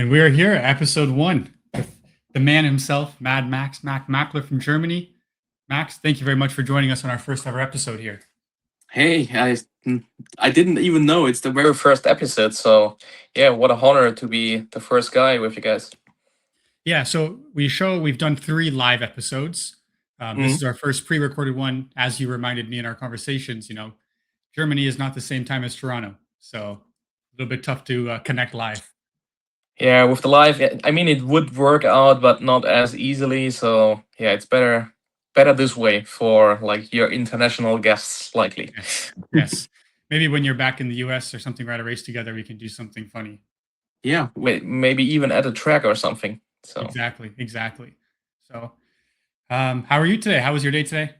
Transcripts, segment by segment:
And we're here at episode 1 with the man himself, Mad Max, Mächler from Germany. Max, thank you very much for joining us on our first ever episode here. Hey, I didn't even know it's the very first episode, so yeah, what a honor to be the first guy with you guys. Yeah, so we've done 3 live episodes. This is Mhm. our first pre-recorded one. As you reminded me in our conversations, Germany is not the same time as Toronto, so a little bit tough to connect live. Yeah, with the live, I mean, it would work out, but not as easily. So yeah, it's better this way for like your international guests, likely. Yes, yes. Maybe when you're back in the US or something, we're at a race together, we can do something funny. Yeah, maybe even at a track or something. So Exactly. So, how are you today? How was your day today?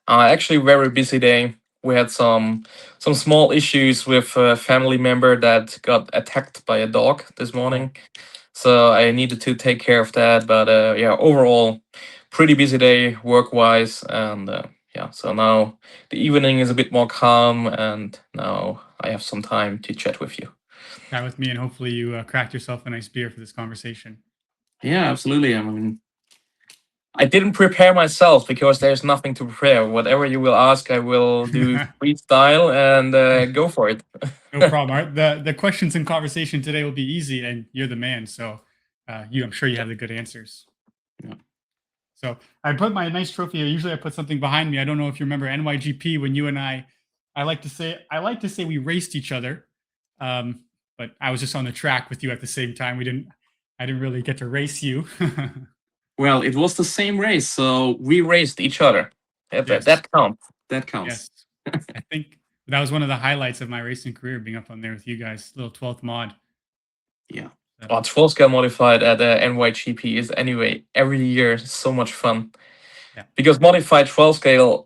actually, very busy day. We had some small issues with a family member that got attacked by a dog this Oh, morning. So I needed to take care of that. But yeah, overall, pretty busy day work wise. And yeah, so now the evening is a bit more calm. And now I have some time to chat with you. chat with me, and hopefully you cracked yourself a nice beer for this conversation. Yeah, absolutely. I mean, I didn't prepare myself because there's nothing to prepare. Whatever you will ask, I will do freestyle and go for it. No problem. The questions and conversation today will be easy, and you're the man, so I'm sure you have the good answers. Yeah. So I put my nice trophy here. Usually I put something behind me. I don't know if you remember NYGP when you and I like to say we raced each other, but I was just on the track with you at the same time. I didn't really get to race you. Well, it was the same race, so we raced each other. Yes, That counts. That counts. yes. I think that was one of the highlights of my racing career, being up on there with you guys. Little 12th mod. Yeah. So, Well, 12 scale modified at NYGP is anyway every year so much fun yeah, because modified 12 scale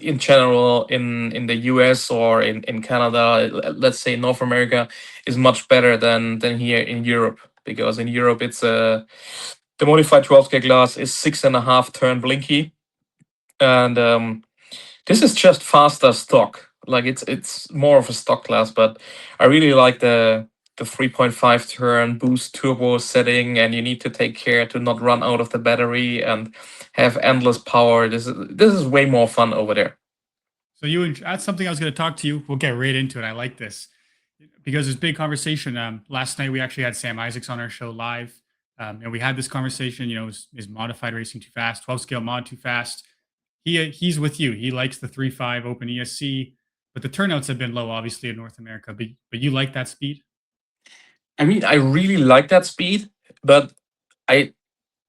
in general in the US or in Canada, let's say North America, is much better than here in Europe because in Europe the modified 12 scale class is 6.5 turn blinky, and this is just faster stock. Like it's more of a stock class, but I really like the 3.5 turn boost turbo setting, and you need to take care to not run out of the battery and have endless power. This is way more fun over there. so that's something I was going to talk to you. We'll get right into it. I like this because there's big conversation. Last night we actually had Sam Isaacs on our show live, and we had this conversation. Is modified racing too fast? 12 scale mod too fast? He's with you. He likes the 3.5 open ESC, but the turnouts have been low, obviously in North America. But you like that speed? I mean, I really like that speed, but I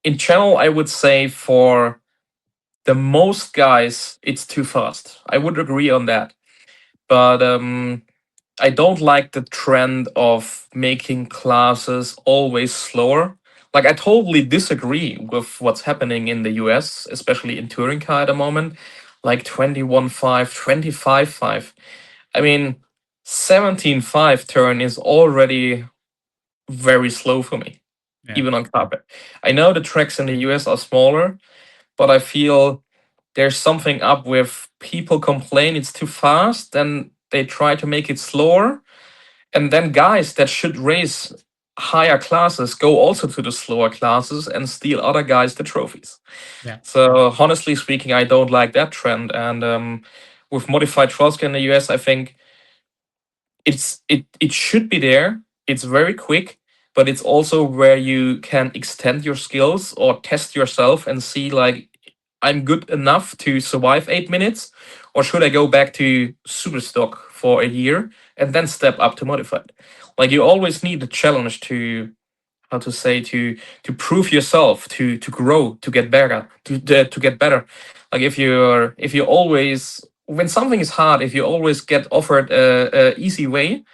in general I would say for the most guys it's too fast. I would agree on that. But I don't like the trend of making classes always slower. Like, I totally disagree with what's happening in the US, especially in touring car at the moment. Like 21.5, 25.5. I mean, 17.5 turn is already very slow for me, Yeah, even on carpet. I know the tracks in the US are smaller, but I feel there's something up with people complain it's too fast, then they try to make it slower, and then guys that should race higher classes go also to the slower classes and steal other guys the trophies. yeah, So honestly speaking, I don't like that trend. And with modified 12 scale in the US, I think it should be there. It's very quick, but it's also where you can extend your skills or test yourself and see like I'm good enough to survive 8 minutes, or should I go back to super stock for a year and then step up to modified? Like you always need a challenge to how to say to prove yourself, to grow, to get better, to get better. Like if you always when something is hard, if you always get offered a easy way,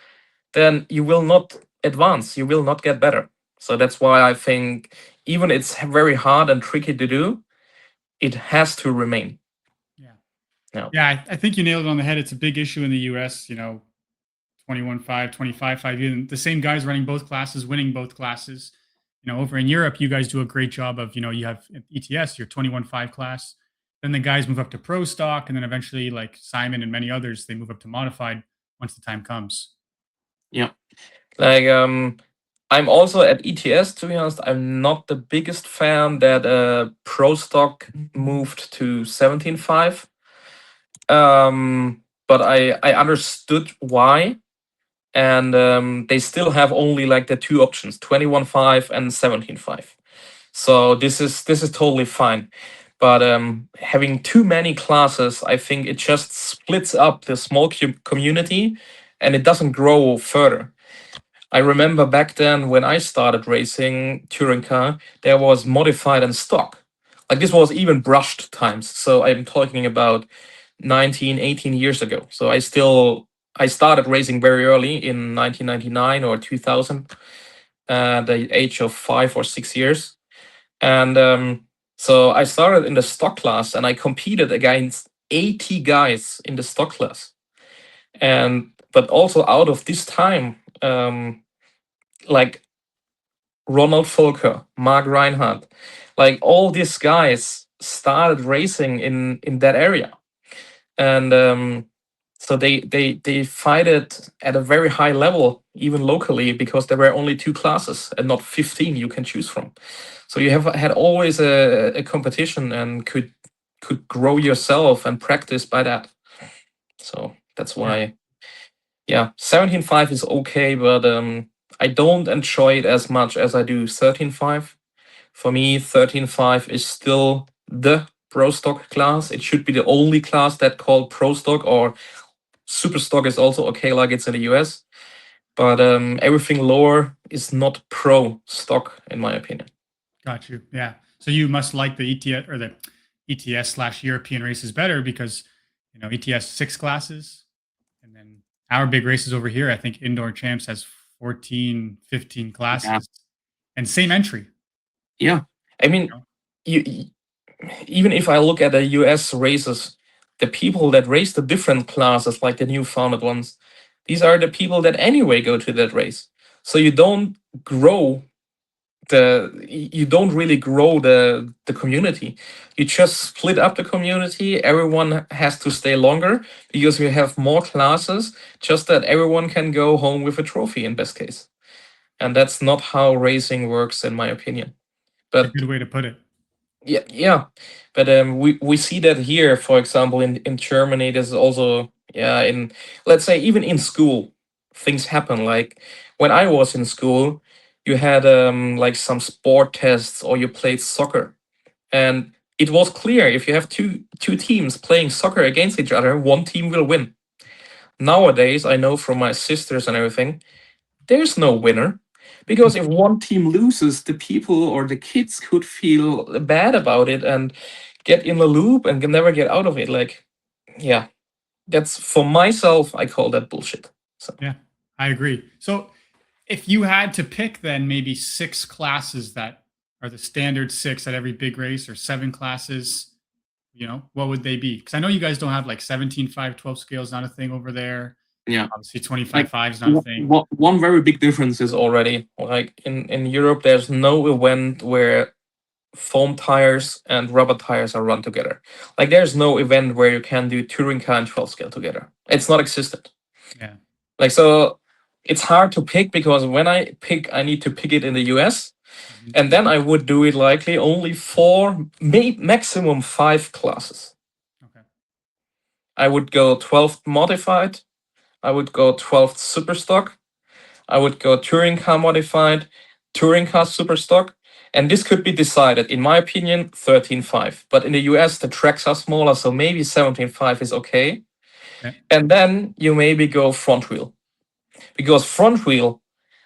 then you will not advance. You will not get better. So that's why I think even it's very hard and tricky to do, it has to remain. yeah, Yeah. yeah. I think you nailed it on the head. It's a big issue in the U.S. 21.5, 25.5. Even the same guys running both classes, winning both classes. Over in Europe, you guys do a great job of, you have ETS, your 21.5 class. Then the guys move up to pro stock, and then eventually, like Simon and many others, they move up to modified once the time comes. Yeah. Like I'm also at ETS, to be honest. I'm not the biggest fan that Pro Stock moved to 17.5. But I understood why. And they still have only like the two options, 21.5 and 17.5. So this is totally fine. But having too many classes, I think it just splits up the small community and it doesn't grow further. I remember back then when I started racing touring car, there was modified and stock. Like this was even brushed times. So I'm talking about 19, 18 years ago. So I started racing very early in 1999 or 2000, at the age of 5 or 6 years. And so I started in the stock class and I competed against 80 guys in the stock class. And but also out of this time, like Ronald Volker, Mark Reinhardt, like all these guys started racing in that area, and so they fight it at a very high level, even locally, because there were only two classes and not 15 you can choose from. So you have had always a competition and could grow yourself and practice by that. So that's why, yeah, 17.5 is okay, but I don't enjoy it as much as I do 13.5. For me, 13.5 is still the pro stock class. It should be the only class that called pro stock, or super stock is also okay, like it's in the US. But everything lower is not pro stock, in my opinion. Got you. Yeah. So you must like the ETS or the ETS/European races better because ETS 6 classes, and then our big races over here. I think Indoor Champs has 14, 15 Yeah. classes, and same entry. Yeah. I You mean, know? you, even if I look at the US races, the people that race the different classes, like the new founded ones, these are the people that anyway go to that race. So you don't grow you don't really grow the community. You just split up the community. Everyone has to stay longer because you have more classes, just that everyone can go home with a trophy in best case. And that's not how racing works, in my opinion. It's a But good way to put it. yeah, but we see that here, for example, in Germany. This is also, yeah, in, let's say, even in school, things happen. Like when I was in school, you had like some sport tests or you played soccer, and it was clear if you have two teams playing soccer against each other, one team will win. Nowadays, I know from my sisters and everything, there's no winner. Because if one team loses, the people or the kids could feel bad about it and get in the loop and can never get out of it. Like, yeah, that's, for myself, I call that bullshit. So Yeah, I agree. So if you had to pick then maybe 6 classes that are the standard 6 at every big race, or 7 classes, what would they be? Because I know you guys don't have like 17.5, 12 scales, not a thing over there. yeah, Obviously like 25.5 is not a thing. one very big difference is already, like in Europe, there's no event where foam tires and rubber tires are run together. Like there's no event where you can do touring car and 12 scale together. It's not existent. Yeah. Like, so it's hard to pick because when I pick, I need to pick it in the US. Mhm. And then I would do it likely only for maximum 5 classes. Okay. I would go 12th modified. I would go 12th super stock. I would go touring car modified, touring car super stock. And this could be decided, in my opinion, 13.5. But in the US, the tracks are smaller, so maybe 17.5 is okay. Yeah. And then you maybe go front wheel. Because front wheel,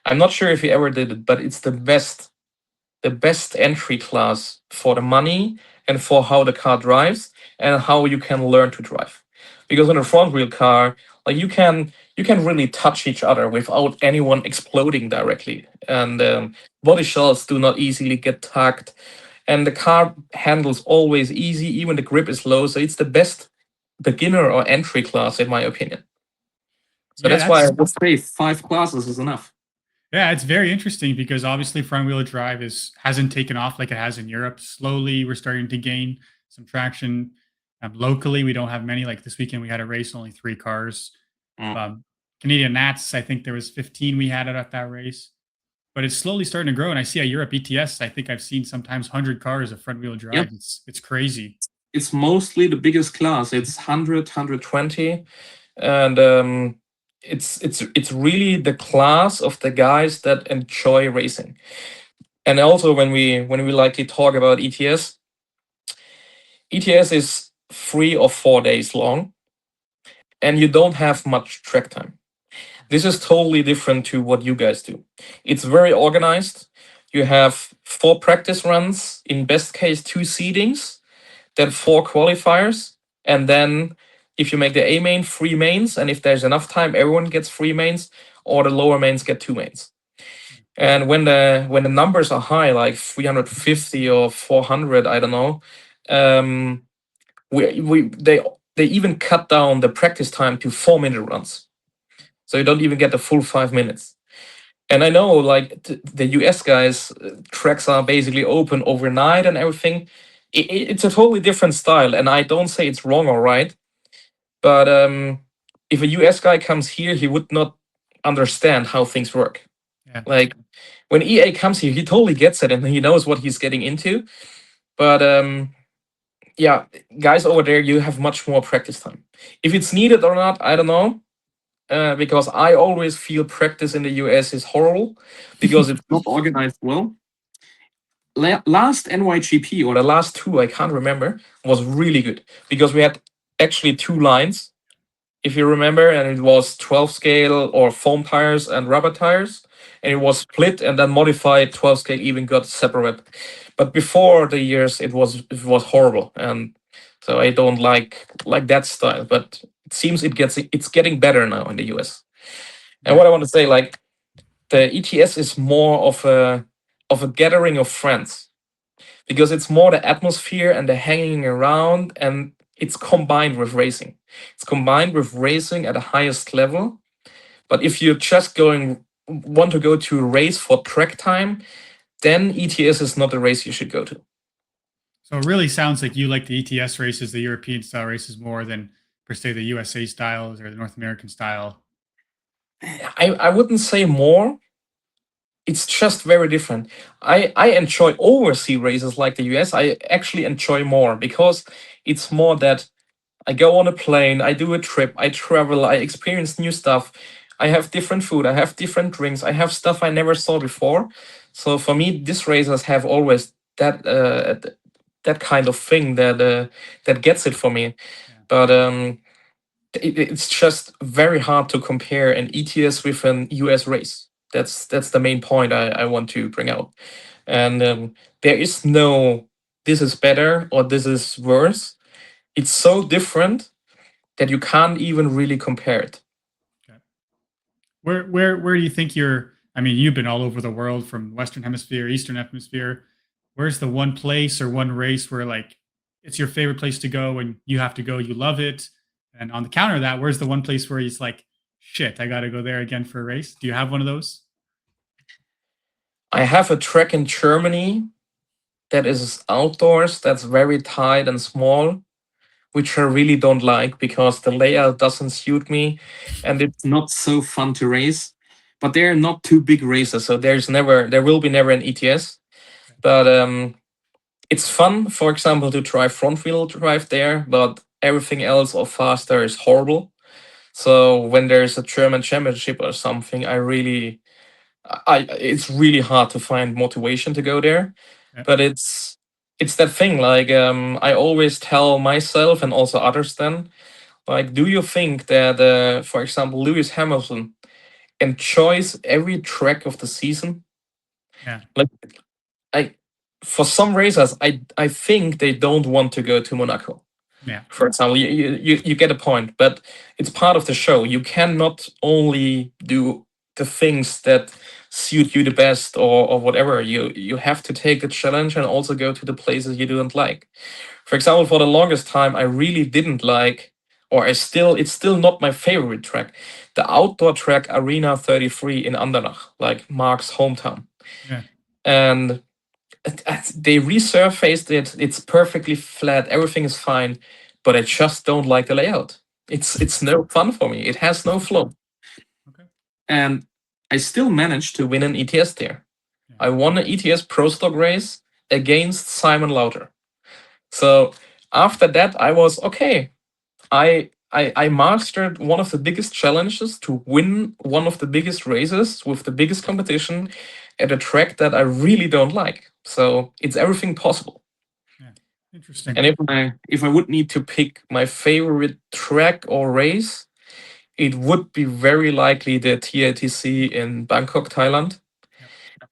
I'm not sure if you ever did it, but it's the best entry class for the money and for how the car drives and how you can learn to drive. Because in a front wheel car, like you can really touch each other without anyone exploding directly, and body shells do not easily get tugged, and the car handles always easy, even the grip is low. So it's the best beginner or entry class, in my opinion. So Yeah, that's why I would say 5 classes is enough. yeah, it's very interesting because obviously front wheel drive hasn't taken off like it has in Europe. Slowly, we're starting to gain some traction. Locally, we don't have many. Like this weekend, we had a race, only 3 cars. Mm. Canadian Nats, I think there was 15 we had it at that race. but it's slowly starting to grow. And I see at Europe ETS, I think I've seen sometimes 100 cars of front wheel Yep. drive. It's crazy. It's mostly the biggest class. It's 100, 120, and it's really the class of the guys that enjoy racing. And also when we likely talk about ETS, ETS is 3 or 4 days long, and you don't have much track time. This is totally different to what you guys do. It's very organized. You have 4 practice runs, in best case 2 seedings, then 4 qualifiers, and then if you make the A main, 3 mains, and if there's enough time, everyone gets 3 mains, or the lower mains get 2 mains. And when the numbers are high, like 350 or 400, I don't know, they even cut down the practice time to 4-minute runs, so you don't even get the full 5 minutes. And I know, like the US guys, tracks are basically open overnight and everything. It's a totally different style, and I don't say it's wrong or right, but if a US guy comes here, he would not understand how things work. Yeah. Like when EA comes here, he totally gets it and he knows what he's getting into. But yeah, guys over there, you have much more practice time. If it's needed or not, I don't know. Because I always feel practice in the US is horrible because it's not organized well. Last NYGP, or the last 2, I can't remember, was really good because we had actually 2 lines, if you remember, and it was 12 scale or foam tires and rubber tires, and it was split and then modified 12 scale even got separate. But before the years, it was horrible, and so I don't like that style. But it seems it's getting better now in the US. And what I want to say, like the ETS is more of a gathering of friends, because it's more the atmosphere and the hanging around, and it's combined with racing. It's combined with racing at the highest level. But if you're just want to go to a race for track time, then ETS is not a race you should go to. So it really sounds like you like the ETS races, the European style races, more than per se the USA styles or the North American style. I wouldn't say more. It's just very different. I enjoy overseas races like the US. I actually enjoy more because it's more that I go on a plane, I do a trip, I travel, I experience new stuff. I have different food, I have different drinks, I have stuff I never saw before. So for me, these races have always that kind of thing that gets it for me. But it's just very hard to compare an ETS with an US race. That's the main point I want to bring out. And there is no this is better or this is worse. It's so different that you can't even really compare it. Okay. Where do you think you're? I mean, you've been all over the world, from Western Hemisphere, Eastern Hemisphere. Where's the one place or one race where like it's your favorite place to go and you have to go, you love it? And on the counter of that, where's the one place where it's like, shit, I got to go there again for a race? Do you have one of those? I have a track in Germany that is outdoors, that's very tight and small, which I really don't like because the layout doesn't suit me and it's not so fun to race. But they're not too big races, so there will be never an ETS. But it's fun, for example, to try front wheel drive there, but everything else or faster is horrible. So when there's a German championship or something, it's really hard to find motivation to go there. Yeah. But it's that thing, like I always tell myself and also others then, like, do you think that for example Lewis Hamilton enjoys every track of the season? Yeah. Like for some racers, I think they don't want to go to Monaco. Yeah. For example, you get a point, but it's part of the show. You cannot only do the things that suit you the best or whatever. You have to take the challenge and also go to the places you don't like. For example, for the longest time, I really didn't like, or it's still not my favorite track, the outdoor track Arena 33 in Andernach, like Mark's hometown. Yeah. And they resurfaced it. It's perfectly flat. Everything is fine, but I just don't like the layout. It's no fun for me. It has no flow. Okay. And I still managed to win an ETS there. I won an ETS Pro Stock race against Simon Lauter. So after that, I was okay. I mastered one of the biggest challenges to win one of the biggest races with the biggest competition at a track that I really don't like. So it's everything possible. Yeah. Interesting. And if I would need to pick my favorite track or race, it would be very likely the TATC in Bangkok, Thailand. Yep.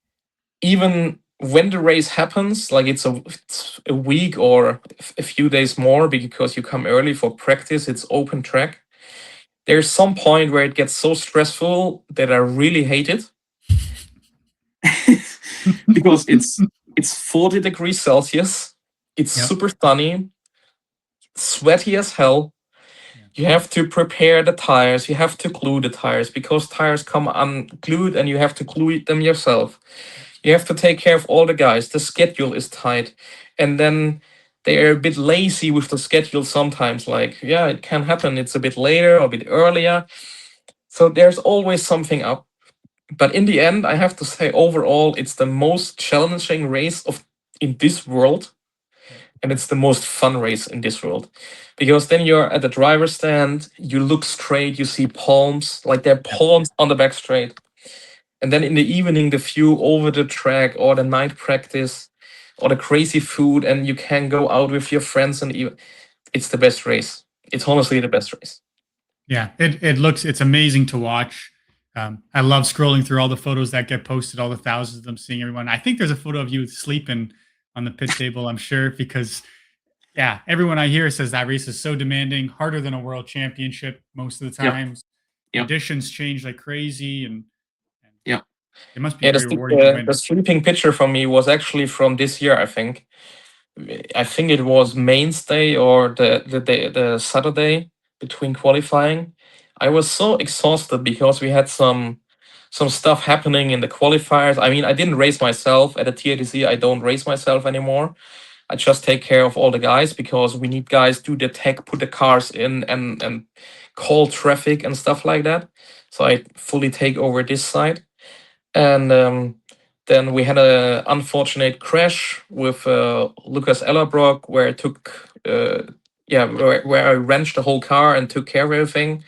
Even when the race happens, like it's a week or a few days more because you come early for practice, it's open track. There's some point where it gets so stressful that I really hate it because it's 40 degrees Celsius. It's Yep. super sunny, sweaty as hell. Yeah. You have to prepare the tires. You have to glue the tires because tires come unglued and you have to glue them yourself. You have to take care of all the guys. The schedule is tight. And then they are a bit lazy with the schedule sometimes. Like, yeah, it can happen. It's a bit later or a bit earlier. So there's always something up. But in the end, I have to say, overall, it's the most challenging race in this world. And it's the most fun race in this world. Because then you're at the driver's stand, you look straight, you see palms, like there are palms on the back straight. And then in the evening, the view over the track or the night practice or the crazy food, and you can go out with your friends and it's the best race. It's honestly the best race. Yeah, it's amazing to watch. I love scrolling through all the photos that get posted, all the thousands of them, seeing everyone. I think there's a photo of you sleeping on the pit table, I'm sure, because yeah, everyone I hear says that race is so demanding, harder than a world championship most of the Yep. times. Yep. Conditions change like crazy, and yeah, it must be very rewarding to win. The sleeping picture from me was actually from this year, I think. I think it was mainstay or the Saturday between qualifying. I was so exhausted because we had some stuff happening in the qualifiers. I mean, I didn't race myself at the TATC. I don't race myself anymore. I just take care of all the guys because we need guys do the tech, put the cars in, and call traffic and stuff like that. So I fully take over this side. And then we had an unfortunate crash with Lucas Ellerbrock where I took, where I wrenched the whole car and took care of everything.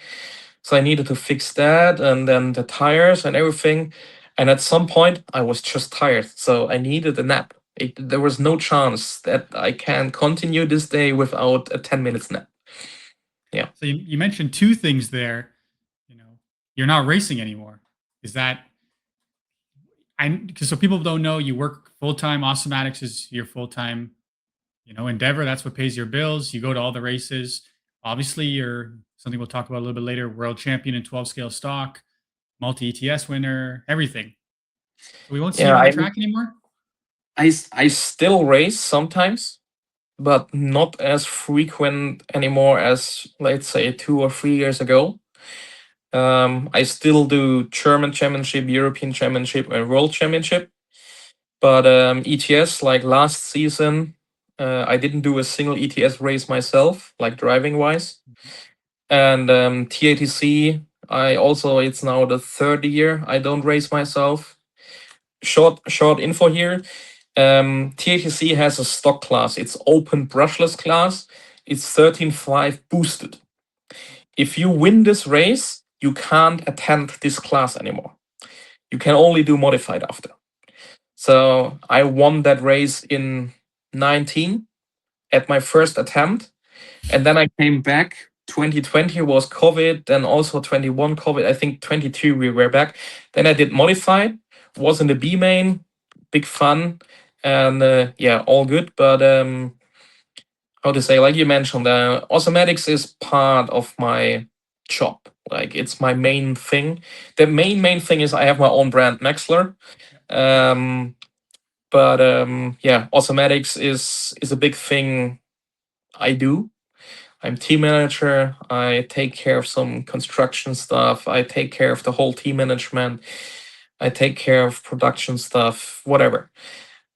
So I needed to fix that and then the tires and everything. And at some point, I was just tired. So I needed a nap. There was no chance that I can continue this day without a 10 minutes nap. Yeah. So you mentioned two things there. You know, you're not racing anymore. Is that because so people don't know you work full time. Awesomatix is your full time, endeavor. That's what pays your bills. You go to all the races. Obviously, you're something we'll talk about a little bit later. World champion in 12 scale stock, multi ETS winner, everything. So we won't see you on the track anymore. I still race sometimes, but not as frequent anymore as, let's say, 2 or 3 years ago. I still do German Championship, European Championship, and World Championship. But ETS, like last season, I didn't do a single ETS race myself, like driving wise. And TATC, it's now the third year I don't race myself. Short info here. TATC has a stock class. It's open brushless class. It's 13.5 boosted. If you win this race, you can't attend this class anymore. You can only do modified after. So I won that race in 19 at my first attempt. And then I came back. 2020 was COVID, then also 21 COVID. I think 22 we were back. Then I did modified, was in the B main, big fun, and all good. But how to say, like you mentioned, Awesomatix is part of my job. Like it's my main thing. The main thing is I have my own brand, Mächler. But Awesomatix is a big thing I do. I'm team manager. I take care of some construction stuff. I take care of the whole team management. I take care of production stuff, whatever.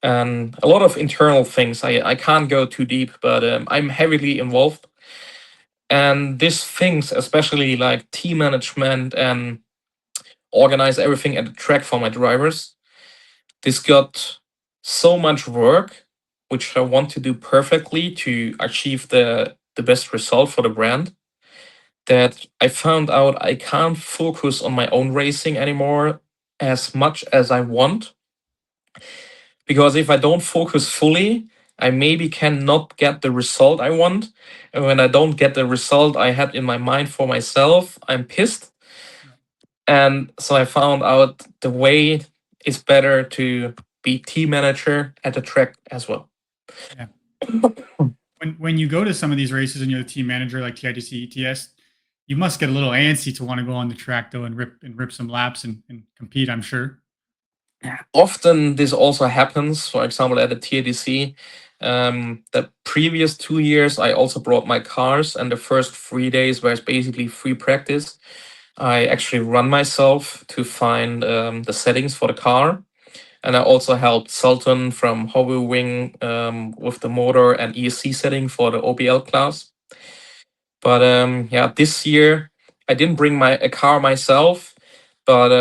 And a lot of internal things. I can't go too deep, but I'm heavily involved. And these things, especially like team management and organize everything at the track for my drivers. This got so much work, which I want to do perfectly to achieve the best result for the brand, that I found out I can't focus on my own racing anymore as much as I want. Because if I don't focus fully, I maybe cannot get the result I want. And when I don't get the result I had in my mind for myself, I'm pissed. Yeah. And so I found out the way is better to be team manager at the track as well. Yeah. When you go to some of these races and you're the team manager like TITC, ETS, you must get a little antsy to want to go on the track though and rip some laps and compete, I'm sure. Often this also happens. For example, at the TADC, the previous 2 years, I also brought my cars, and the first 3 days where it's basically free practice, I actually run myself to find the settings for the car. And I also helped Sultan from Hobby Wing with the motor and ESC setting for the OBL class. But yeah, this year I didn't bring a car myself, but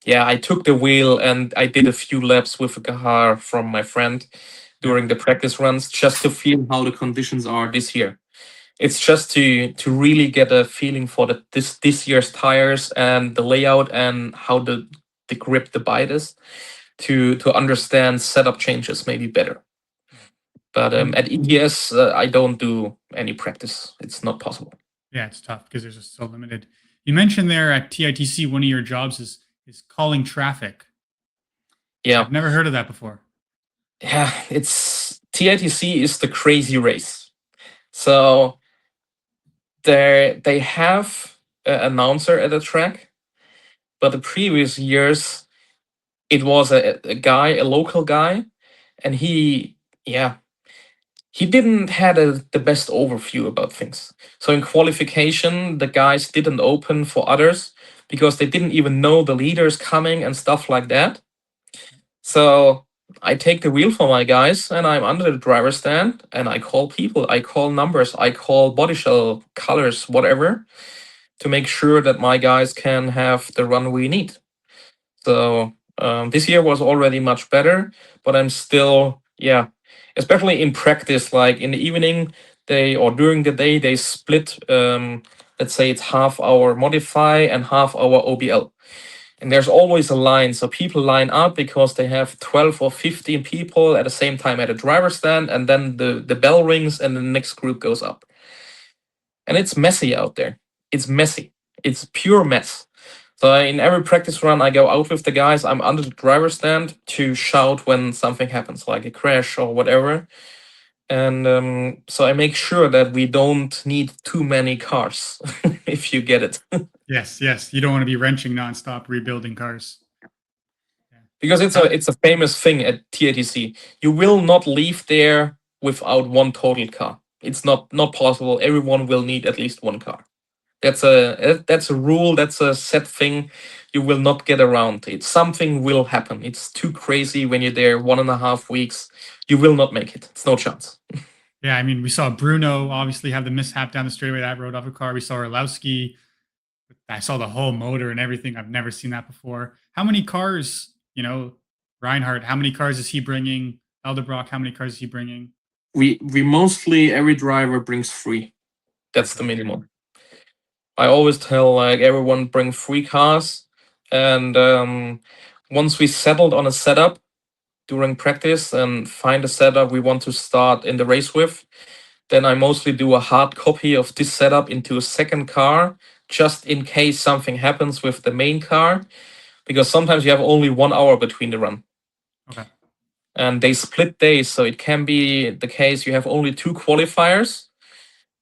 yeah, I took the wheel and I did a few laps with a car from my friend during the practice runs just to feel how the conditions are this year. It's just to really get a feeling for this year's tires and the layout and how the grip the bite is to understand setup changes maybe better. But at ETS, I don't do any practice. It's not possible. Yeah, it's tough because there's just so limited. You mentioned there at TITC, one of your jobs is calling traffic. Yeah, I've never heard of that before. yeah. It's TITC is the crazy race. So they have an announcer at the track, but the previous years it was a guy, a local guy, and he didn't had the best overview about things. So in qualification, the guys didn't open for others because they didn't even know the leaders coming and stuff like that. So I take the wheel for my guys and I'm under the driver's stand and I call people, I call numbers, I call body shell colors, whatever, to make sure that my guys can have the run we need. So this year was already much better, but I'm still, yeah, especially in practice, like in the evening, or during the day, they split, let's say it's half hour modify and half hour OBL. And there's always a line. So people line up because they have 12 or 15 people at the same time at a driver's stand, and then the bell rings and the next group goes up. And it's messy out there. It's messy. It's pure mess. So in every practice run, I go out with the guys. I'm under the driver's stand to shout when something happens, like a crash or whatever. And so I make sure that we don't need too many cars, if you get it. Yes. You don't want to be wrenching nonstop, rebuilding cars. Because it's a famous thing at TATC. You will not leave there without one total car. It's not possible. Everyone will need at least one car. That's a rule. That's a set thing. You will not get around. Something will happen. It's too crazy when you're there 1.5 weeks. You will not make it. It's no chance. Yeah, I mean, we saw Bruno obviously have the mishap down the straightaway that rode off a car. We saw Orlowski. I saw the whole motor and everything. I've never seen that before. How many cars, Reinhardt, how many cars is he bringing? Eldebrock, how many cars is he bringing? We mostly, every driver brings 3. That's the minimum. I always tell like everyone bring 3 cars, and once we settled on a setup during practice and find a setup we want to start in the race with, then I mostly do a hard copy of this setup into a second car, just in case something happens with the main car, because sometimes you have only 1 hour between the run. Okay. And they split days, so it can be the case you have only 2 qualifiers,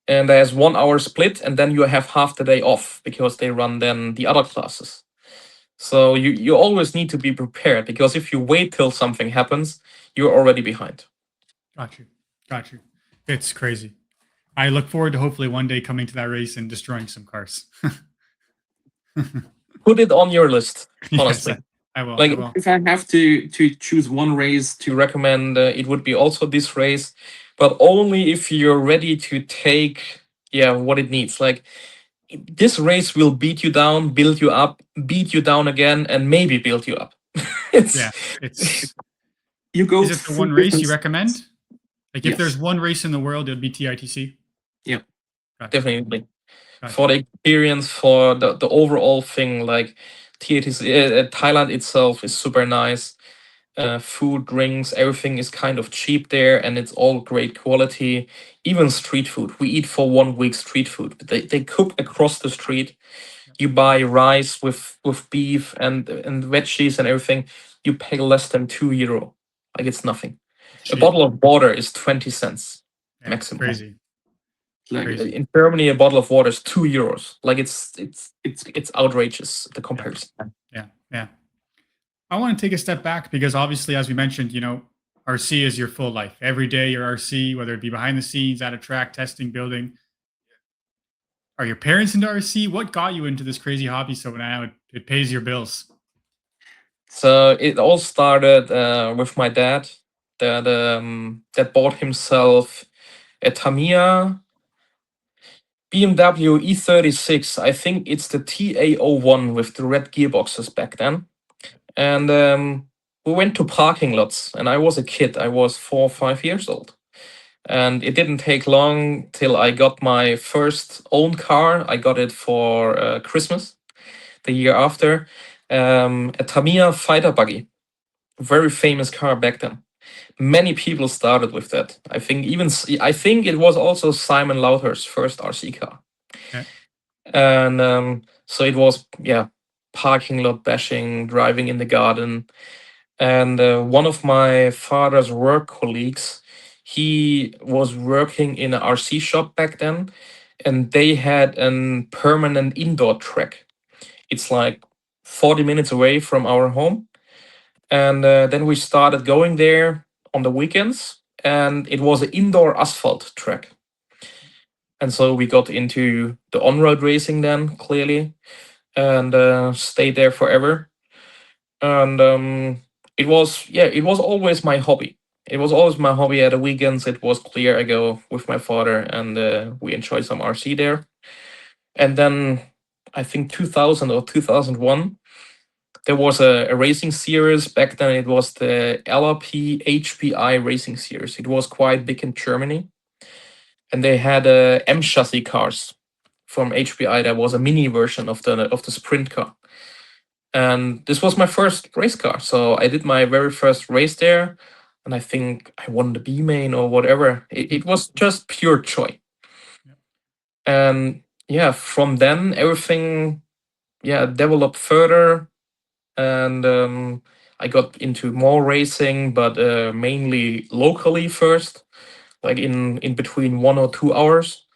and there's 1 hour split, and then you have half the day off because they run then the other classes. So you always need to be prepared, because if you wait till something happens, you're already behind. Got you. It's crazy. I look forward to hopefully one day coming to that race and destroying some cars. Put it on your list, honestly. Yes, I will. Like, if I have to choose one race to recommend, it would be also this race, but only if you're ready to take what it needs. Like, this race will beat you down, build you up, beat you down again, and maybe build you up. Yeah, it's. You go Is it the through one race different. you recommend? Like, if there's Yes. one race in the world, it'd be TITC. Yeah. Gotcha. Definitely. For Gotcha. the experience, for the overall thing, like TATC, Thailand itself is super nice. Food, drinks, everything is kind of cheap there, and it's all great quality. Even street food, we eat for 1 week street food. They cook across the street. Yep. You buy rice with beef and veggies and everything. You pay less than €2. Like, it's nothing. It's A cheap. bottle of water is 20 cents Yeah, it's maximum. crazy. Like, Crazy. in Germany, a bottle of water is €2. Like, it's outrageous, the comparison. Yeah, yeah. I want to take a step back because obviously, as we mentioned, RC is your full life. Every day you're RC, whether it be behind the scenes, at a track, testing, building. Are your parents into RC? What got you into this crazy hobby so now it pays your bills? So it all started with my dad that bought himself a Tamiya BMW E36. I think it's the TA01 with the red gearboxes back then. And we went to parking lots, and I was a kid. I was 4 or 5 years old. And it didn't take long till I got my first own car. I got it for Christmas the year after. A Tamiya fighter buggy, very famous car back then. Many people started with that. I think it was also Simon Lowther's first RC car. Okay. And so it was, yeah, parking lot bashing, driving in the garden. And one of my father's work colleagues, he was working in an RC shop back then, and they had a permanent indoor track. It's like 40 minutes away from our home. And then we started going there on the weekends, and it was an indoor asphalt track. And so we got into the on-road racing then, clearly, and stayed there forever. And it was always my hobby. It was always my hobby at the weekends. It was clear I go with my father, and we enjoy some RC there. And then I think 2000 or 2001, there was a racing series. Back then it was the LRP HPI racing series. It was quite big in Germany. And they had M chassis cars from HPI. That was a mini version of the sprint car. And this was my first race car. So I did my very first race there. And I think I won the B main or whatever. It was just pure joy. Yep. And yeah, from then everything developed further. And I got into more racing, but mainly locally first, like in between 1 or 2 hours.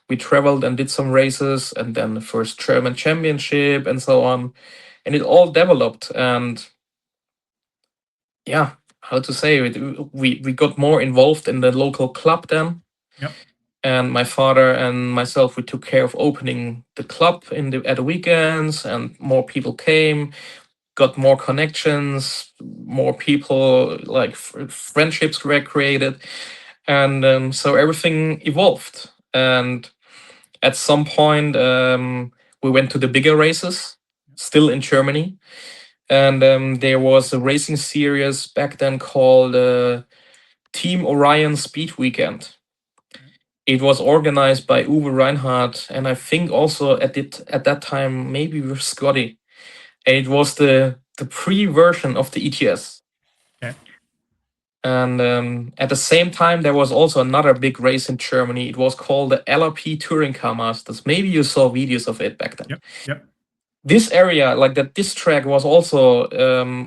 We traveled and did some races, and then the first German championship and so on. And it all developed. And yeah, how to say it, we got more involved in the local club then. Yep. And my father and myself, we took care of opening the club at the weekends, and more people came, got more connections, more people, like friendships were created, and so everything evolved. And at some point, we went to the bigger races, still in Germany, and there was a racing series back then called Team Orion Speed Weekend. It was organized by Uwe Reinhardt, and I think also at that time maybe with Scotty. And it was the pre-version of the ETS. Okay. And at the same time, there was also another big race in Germany. It was called the LRP Touring Car Masters. Maybe you saw videos of it back then. Yep. Yep. This area, like this track, was also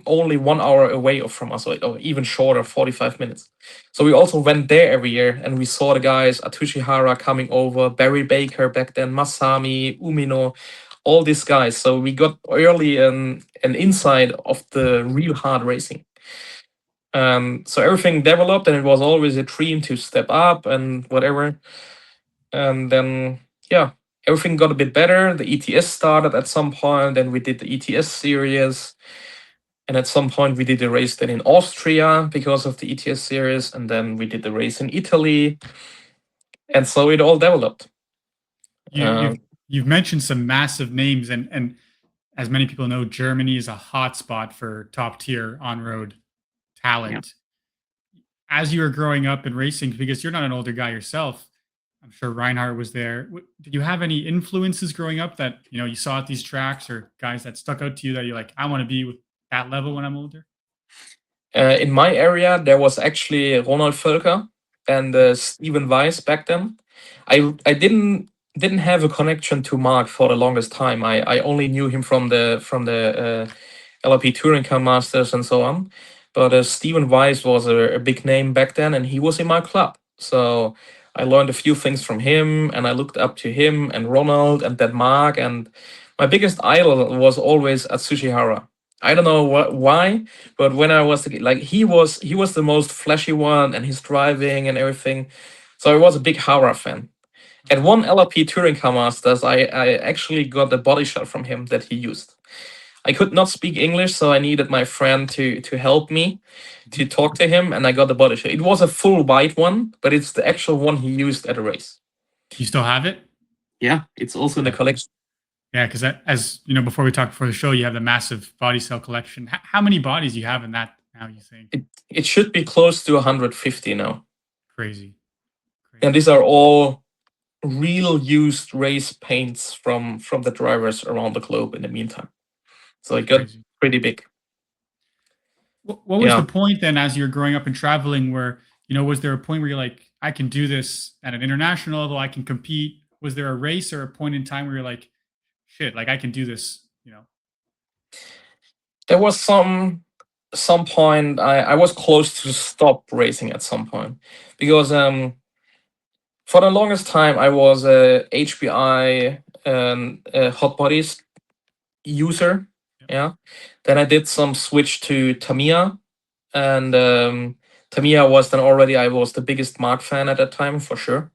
only 1 hour away from us, or even shorter, 45 minutes. So we also went there every year, and we saw the guys, Atsushi Hara coming over, Barry Baker back then, Masami, Umino, all these guys. So we got early an insight of the real hard racing. So everything developed, and it was always a dream to step up and whatever. And then, yeah, everything got a bit better. The ETS started at some point, and we did the ETS series. And at some point, we did a race then in Austria because of the ETS series. And then we did the race in Italy. And so it all developed. You've You've mentioned some massive names, and as many people know, Germany is a hotspot for top tier on road Yeah. talent. As you were growing up in racing, because you're not an older guy yourself, I'm sure Reinhardt was there. Did you have any influences growing up that you saw at these tracks, or guys that stuck out to you that you're like, I want to be with that level when I'm older? In my area, there was actually Ronald Völker and Okay. Steven Weiss back then. I didn't have a connection to Mark for the longest time. I only knew him from the LRP Touring Car Masters and so on. But Steven Weiss was a big name back then, and he was in my club. So I learned a few things from him, and I looked up to him and Ronald and that Mark. And my biggest idol was always Atsushi Hara. I don't know why, but when I was like he was the most flashy one, and his driving and everything. So I was a big Hara fan. At Okay. one LRP Touring Car Masters, I actually got a body shot from him that he used. I could not speak English, so I needed my friend to help me to Mhm. talk to him, and I got the body shot. It was a full white one, but it's the actual one he used at a race. You still have it? Yeah, it's also in the Okay. collection. Yeah, because as you know, before we talked before the show, you have the massive body cell collection. How many bodies do you have in that now? You think? It should be close to 150 now, Crazy, and crazy, these are all real used race paints from the drivers around the globe. In the meantime, so it got crazy. pretty big. What was the Yeah. point then, as you're growing up and traveling, where was there a point where you're like, I can do this at an international level, I can compete? Was there a race or a point in time where you're like, shit, like I can do this? There was some point I was close to stop racing at some point because for the longest time I was a HBI hot bodies user. Yep. Yeah. Then I did some switch to Tamiya, and Tamiya was then already I was the biggest Mark fan at that time for sure.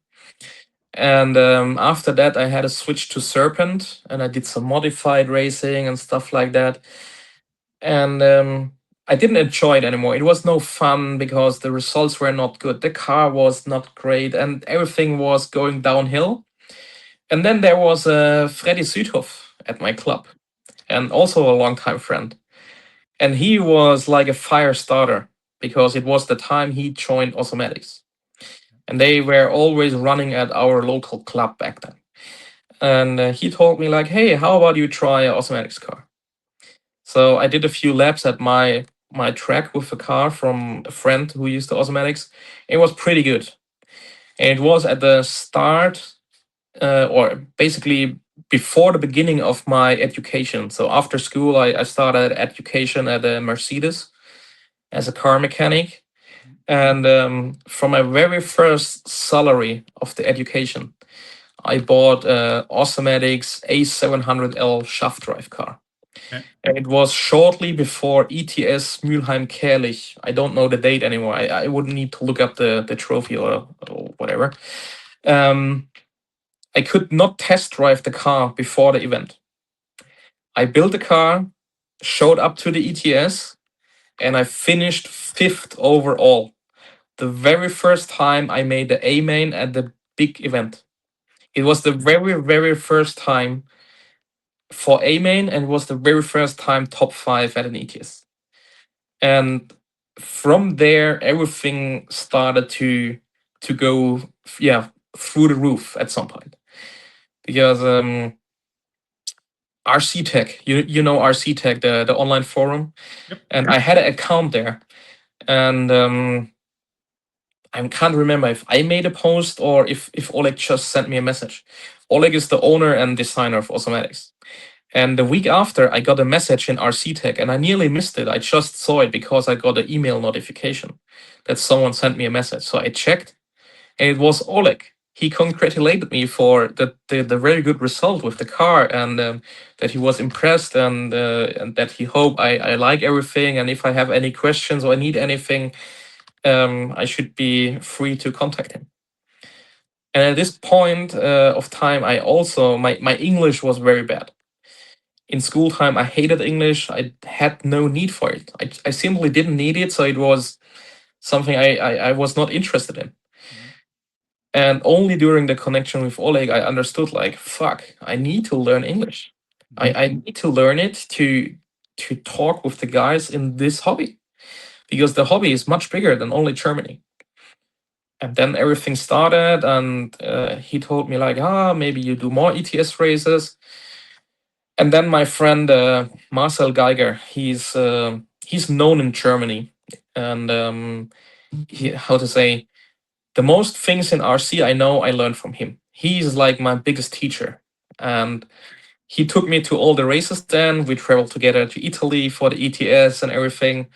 And after that, I had a switch to Serpent, and I did some modified racing and stuff like that. And I didn't enjoy it anymore. It was no fun because the results were not good. The car was not great, and everything was going downhill. And then there was Freddy Südhoff at my club, and also a longtime friend. And he was like a fire starter because it was the time he joined Awesomatix. And they were always running at our local club back then. And he told me like, "Hey, how about you try an Awesomatix car?" So I did a few laps at my track with a car from a friend who used the Awesomatix. It was pretty good. And it was at the start, or basically before the beginning of my education. So after school, I started education at a Mercedes as a car mechanic. And from my very first salary of the education, I bought a Awesomatix A700L shaft drive car. Okay. And it was shortly before ETS Mülheim-Kärlich. I don't know the date anymore. I would need to look up the trophy or whatever. I could not test drive the car before the event. I built the car, showed up to the ETS, and I finished fifth overall. The very first time I made the A main at the big event. It was the very, very first time for A main, and was the very first time top 5 at an ETS. And from there, everything started to go, yeah, through the roof at some point. Because RC Tech, you know RC Tech, the online forum, Yep. and I had an account there, and I can't remember if I made a post or if Oleg just sent me a message. Oleg is the owner and designer of Awesomatix. And the week after, I got a message in RC Tech, and I nearly missed it. I just saw it because I got an email notification that someone sent me a message. So I checked, and it was Oleg. He congratulated me for the very good result with the car, and that he was impressed, and that he hoped I like everything. And if I have any questions or I need anything, I should be free to contact him. And at this point of time, I also my English was very bad. In school time, I hated English. I had no need for it. I simply didn't need it, so it was something I was not interested in. Mhm. And only during the connection with Oleg, I understood like, fuck, I need to learn English. I need to learn it to talk with the guys in this hobby, because the hobby is much bigger than only Germany. And then everything started, and he told me like, maybe you do more ETS races. And then my friend Marcel Geiger, he's known in Germany, and how to say, the most things in RC I know I learned from him. He's like my biggest teacher, and he took me to all the races. Then we traveled together to Italy for the ETS and everything.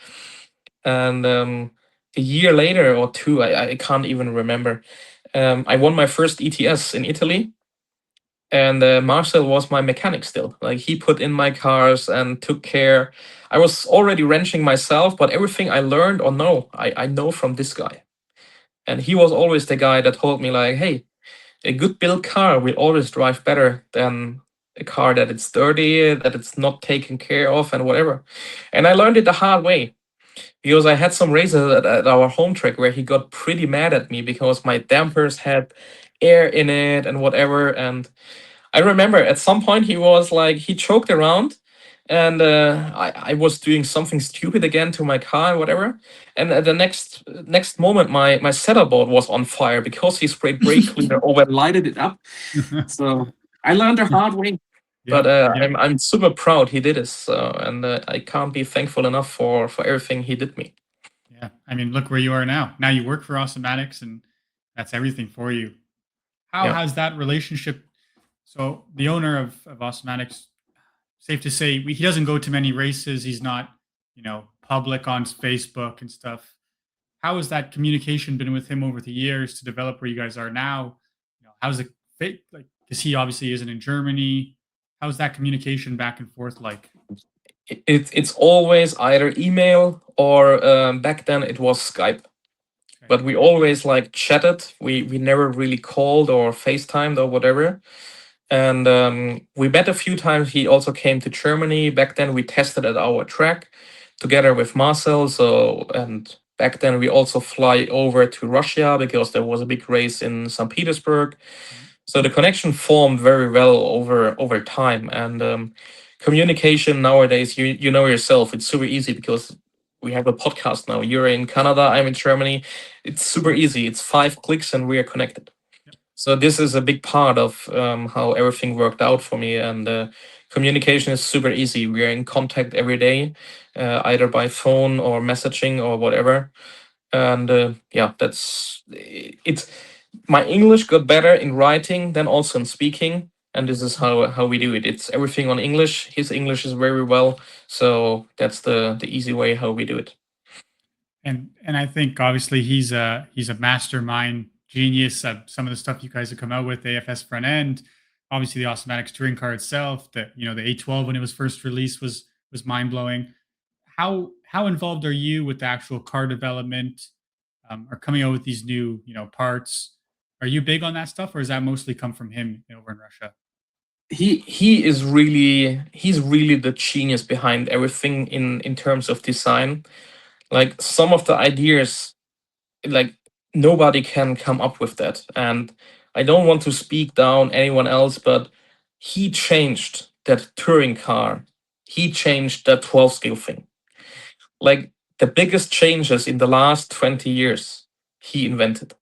And a year later or two, I can't even remember, I won my first ETS in Italy. And Marcel was my mechanic still. Like, he put in my cars and took care. I was already wrenching myself, but everything I learned or know, I know from this guy. And he was always the guy that told me like, hey, a good built car will always drive better than a car that it's dirty, that it's not taken care of, and whatever. And I learned it the hard way, because I had some races at our home track where he got pretty mad at me because my dampers had air in it and whatever. And I remember at some point he was like, he choked around, and I was doing something stupid again to my car and whatever. And at the next moment, my setup board was on fire because he sprayed brake cleaner over and lighted it up. So I learned the hard way. But I'm super proud he did this, and I can't be thankful enough for everything he did me. Yeah, I mean, look where you are now. Now you work for Awesomatix, and that's everything for you. How has that relationship? So the owner of Awesomatix, safe to say, he doesn't go to many races. He's not, public on Facebook and stuff. How has that communication been with him over the years to develop where you guys are now? How's it fit? Like, because he obviously isn't in Germany. How's that communication back and forth like? It's always either email or back then it was Skype. Okay. But we always like chatted. We never really called or FaceTimed or whatever. And we met a few times. He also came to Germany. Back then we tested at our track together with Marcel. And back then we also fly over to Russia because there was a big race in St. Petersburg. So the connection formed very well over time. And communication nowadays, you know yourself, it's super easy because we have a podcast now. You're in Canada, I'm in Germany. It's super easy. It's 5 clicks and we are connected. Yep. So this is a big part of how everything worked out for me. And communication is super easy. We are in contact every day, either by phone or messaging or whatever. And it's my English got better in writing than also in speaking. And this is how we do it. It's everything on English. His English is very well, so that's the easy way how we do it. And I think obviously he's a mastermind genius. Some of the stuff you guys have come out with, the AFS front end, obviously the Awesomatix touring car itself, the A12 when it was first released was mind blowing. How involved are you with the actual car development, or coming out with these new parts? Are you big on that stuff, or does that mostly come from him over in Russia? He's really the genius behind everything in terms of design. Like, some of the ideas, like, nobody can come up with that. And I don't want to speak down anyone else, but he changed that touring car. He changed that 12 scale thing. Like, the biggest changes in the last 20 years, he invented.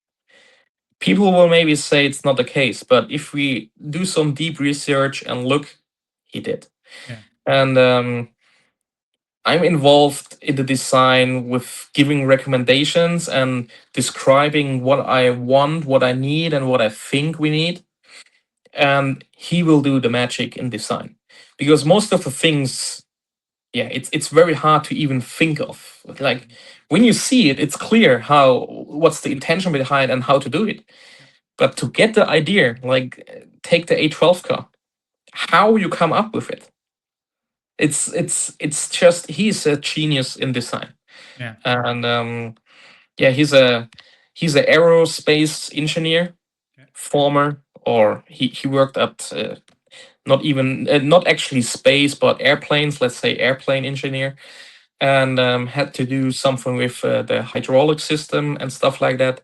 People will maybe say it's not the case, but if we do some deep research and look, he did. Yeah. And I'm involved in the design with giving recommendations and describing what I want, what I need, and what I think we need. And he will do the magic in design, because most of the things, it's very hard to even think of. Like, when you see it, it's clear what's the intention behind and how to do it. But to get the idea, like, take the A12 car, how you come up with it, it's just, he's a genius in design. Yeah. And he's a aerospace engineer, former, or he worked at not actually space but airplanes, let's say airplane engineer, and had to do something with the hydraulic system and stuff like that.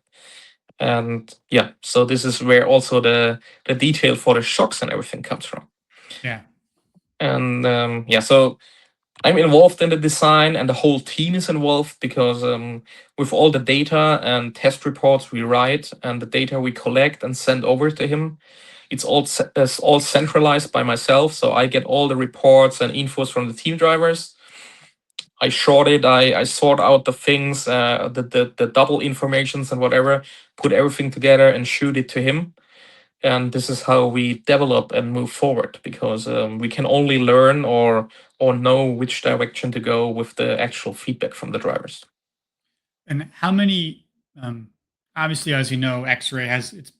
And yeah, so this is where also the detail for the shocks and everything comes from. Yeah. And yeah, so I'm involved in the design, and the whole team is involved because with all the data and test reports we write and the data we collect and send over to him, it's all centralized by myself. So I get all the reports and infos from the team drivers. I short it, I sort out the things, the double informations and whatever, put everything together and shoot it to him. And this is how we develop and move forward, because we can only learn or know which direction to go with the actual feedback from the drivers. And how many? Obviously, as you know, X-Ray has it's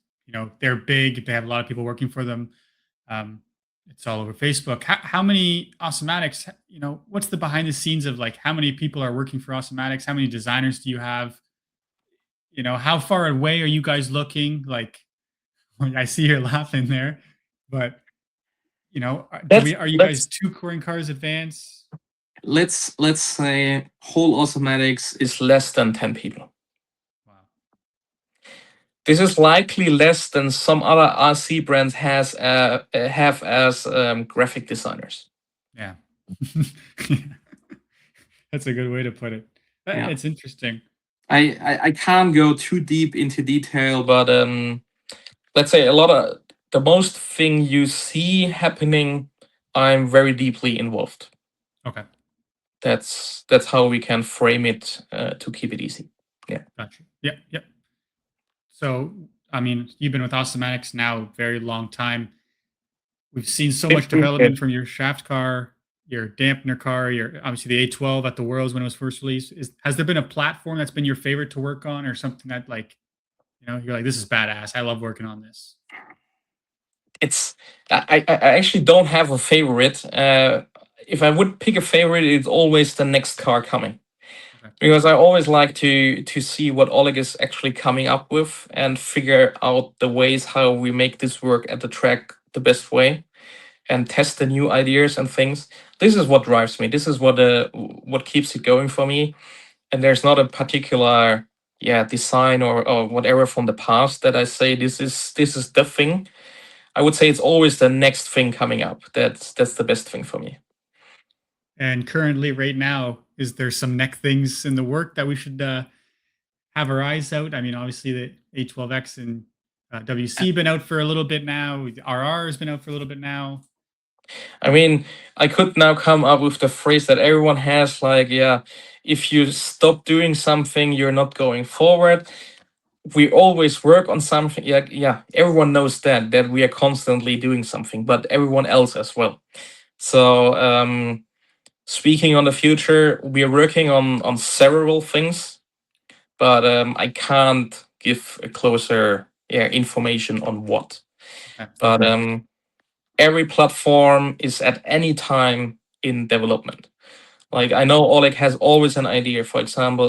they're big. They have a lot of people working for them. Um, it's all over Facebook. How many Awesomatix? What's the behind the scenes of like how many people are working for Awesomatix? How many designers do you have? How far away are you guys looking? Like, I see you're laughing there, but are you guys Let's 2 touring cars advance? let's say whole Awesomatix is less than 10 people. Wow. This is likely less than some other RC brands have as graphic designers. Yeah. That's a good way to put it. Yeah. It's interesting. I can't go too deep into detail, but let's say the most thing you see happening, I'm very deeply involved. Okay. That's how we can frame it to keep it easy. Yeah. Gotcha. Yep. Yep. So, I mean, you've been with Awesomatix now a very long time. We've seen so much development from your shaft car, your dampener car, your obviously the A12 at the Worlds when it was first released. Has there been a platform that's been your favorite to work on, or something that you're like, this is badass. I love working on this. It's I actually don't have a favorite. If I would pick a favorite, it's always the next car coming. Okay. Because I always like to see what Oleg is actually coming up with and figure out the ways how we make this work at the track the best way, and test the new ideas and things. This is what drives me. This is what keeps it going for me. And there's not a particular design or whatever from the past that I say this is the thing. I would say it's always the next thing coming up. That's the best thing for me. And currently, right now, is there some neck things in the work that we should have our eyes out? I mean, obviously the A12X and WC been out for a little bit now. RR has been out for a little bit now. I mean, I could now come up with the phrase that everyone has, like, yeah, if you stop doing something, you're not going forward. We always work on something. Yeah, everyone knows that we are constantly doing something, but everyone else as well. So, speaking on the future, we are working on several things, but I can't give a closer information on what. Okay. But every platform is at any time in development. Like, I know Oleg has always an idea. For example,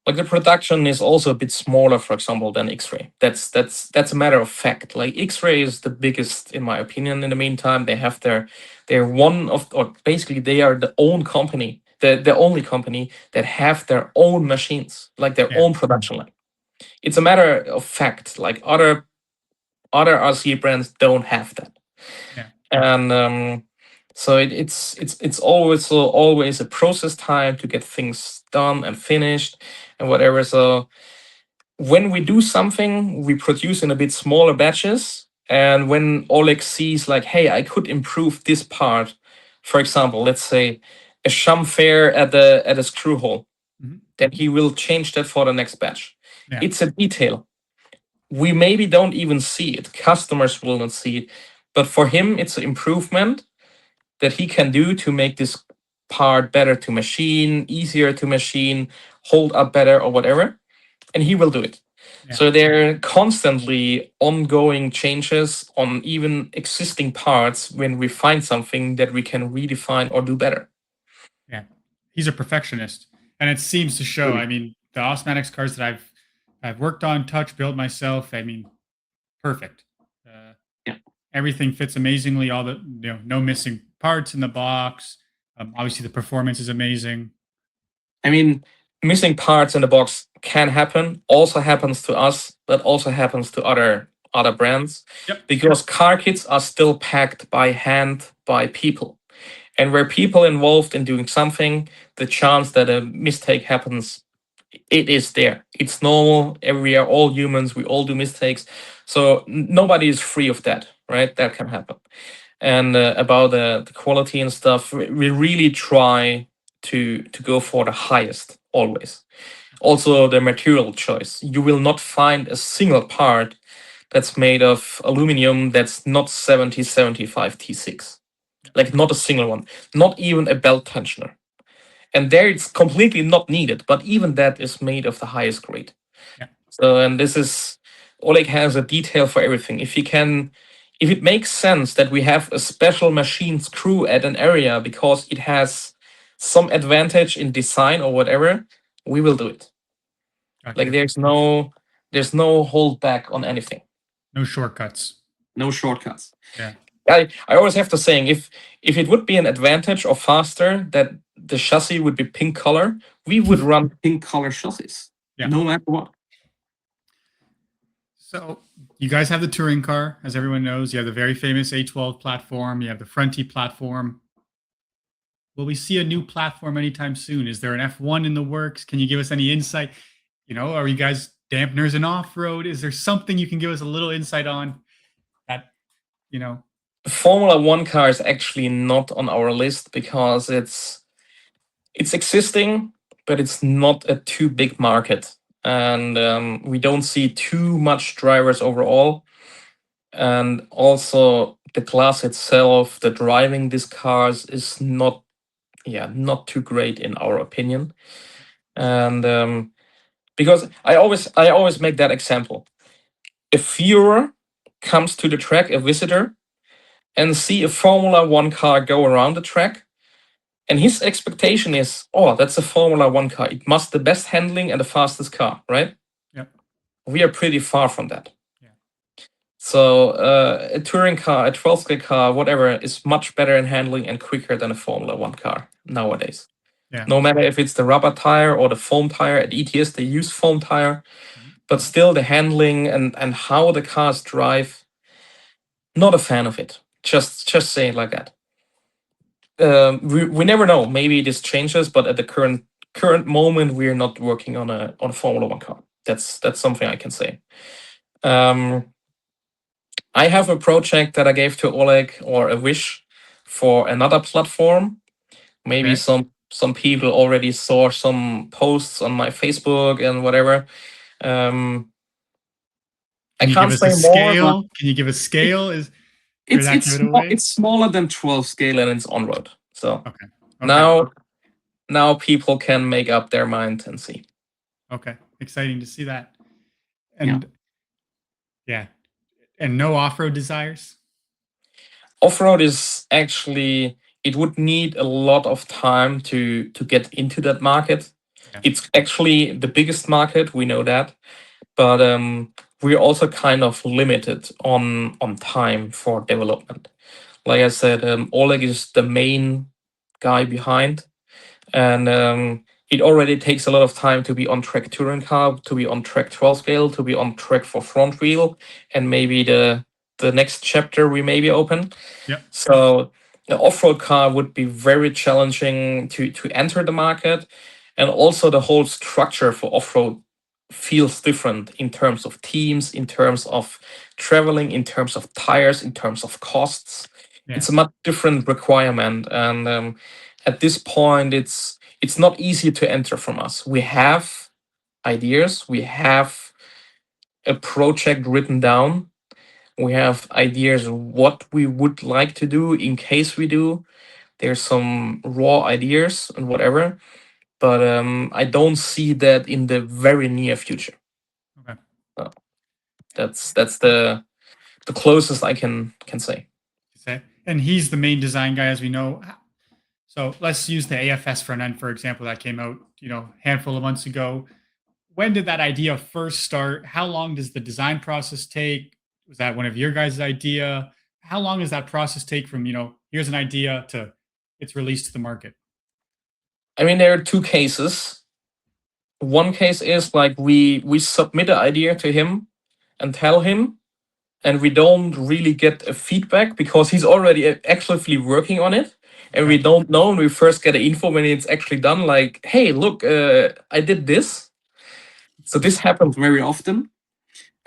the production is also a bit smaller, for example, than X-Ray. That's a matter of fact. Like, X-Ray is the biggest, in my opinion. In the meantime, they're one of, or basically they are the own company, the only company that have their own machines, like their Yeah. own production line. It's a matter of fact. Like, other RC brands don't have that. Yeah. And so it's always a process time to get things done and finished and whatever. So when we do something, we produce in a bit smaller batches. And when Oleg sees, like, hey, I could improve this part, for example, let's say a chamfer at a screw hole, Mhm. then he will change that for the next batch. Yeah. It's a detail. We maybe don't even see it. Customers will not see it. But for him, it's an improvement that he can do to make this part better to machine, easier to machine, hold up better or whatever. And he will do it. Yeah. So there are constantly ongoing changes on even existing parts when we find something that we can redefine or do better. Yeah. He's a perfectionist, and it seems to show. I mean, the Awesomatix cars that I've worked on, touched, built myself. I mean, perfect. Uh, Yeah. Everything fits amazingly. All the no missing parts in the box. Obviously, the performance is amazing. I mean, missing parts in the box, can happen, also happens to us, but also happens to other brands, Yep. because car kits are still packed by hand by people, and where people involved in doing something, the chance that a mistake happens, it is there. It's normal. We are all humans. We all do mistakes, so nobody is free of that, right? That can happen. And about the quality and stuff, we really try to go for the highest always. Also, the material choice. You will not find a single part that's made of aluminum that's not 7075 T6. Like, not a single one. Not even a belt tensioner. And there it's completely not needed, but even that is made of the highest grade. Yeah. So, and this is, Oleg has a detail for everything. If it makes sense that we have a special machine screw at an area because it has some advantage in design or whatever, we will do it. Gotcha. Like, there's no hold back on anything. No shortcuts. No shortcuts. Yeah. I always have to say, if it would be an advantage or faster that the chassis would be pink color, we would run pink color chassis. Yeah. No matter what. So you guys have the touring car, as everyone knows. You have the very famous A12 platform. You have the Fronty platform. Will we see a new platform anytime soon? Is there an F1 in the works? Can you give us any insight? Are you guys dampeners in off-road? Is there something you can give us a little insight on that, The Formula One car is actually not on our list because it's existing, but it's not a too big market. And we don't see too much drivers overall. And also the class itself, the driving these cars is not too great in our opinion. And because I always make that example. A viewer comes to the track, a visitor, and see a Formula One car go around the track, and his expectation is, oh, that's a Formula One car. It must the best handling and the fastest car, right? Yep. We are pretty far from that. Yeah. So a touring car, a 12 scale car, whatever, is much better in handling and quicker than a Formula One car nowadays. Yeah. No matter if it's the rubber tire or the foam tire. At ETS, they use foam tire, but still the handling and how the cars drive, not a fan of it. Just say it like that. We never know. Maybe this changes, but at the current moment, we are not working on a Formula One car. That's something I can say. I have a project that I gave to Oleg, or a wish for another platform. Maybe Okay. some people already saw some posts on my Facebook and whatever. I Can you can't give us a say more. scale? Can you give a scale? It's smaller than 12 scale and it's on road. So Okay. now people can make up their mind and see. Okay. Exciting to see that. And yeah. And no off-road desires? Off-road is actually, it would need a lot of time to get into that market. Yeah. It's actually the biggest market, we know that, but we're also kind of limited on time for development. Like I said, Oleg is the main guy behind, and it already takes a lot of time to be on track touring car, to be on track 12 scale, to be on track for front wheel, and maybe the next chapter we maybe open. Yep. So the off-road car would be very challenging to enter the market, and also the whole structure for off-road feels different in terms of teams, in terms of traveling, in terms of tires, in terms of costs. Yeah. It's a much different requirement, and at this point, it's not easy to enter from us. We have ideas, we have a project written down, we have ideas what we would like to do in case we do. There's some raw ideas and whatever, but I don't see that in the very near future. Okay. So that's the closest I can say. And he's the main design guy, as we know. So let's use the AFS front end, for example, that came out, handful of months ago. When did that idea first start? How long does the design process take? Was that one of your guys' idea? How long does that process take from, here's an idea to it's released to the market? I mean, there are two cases. One case is like we submit an idea to him and tell him, and we don't really get a feedback because he's already actively working on it, and we Okay. don't know. And we first get the info when it's actually done. Like, hey, look, I did this. So this happens very often.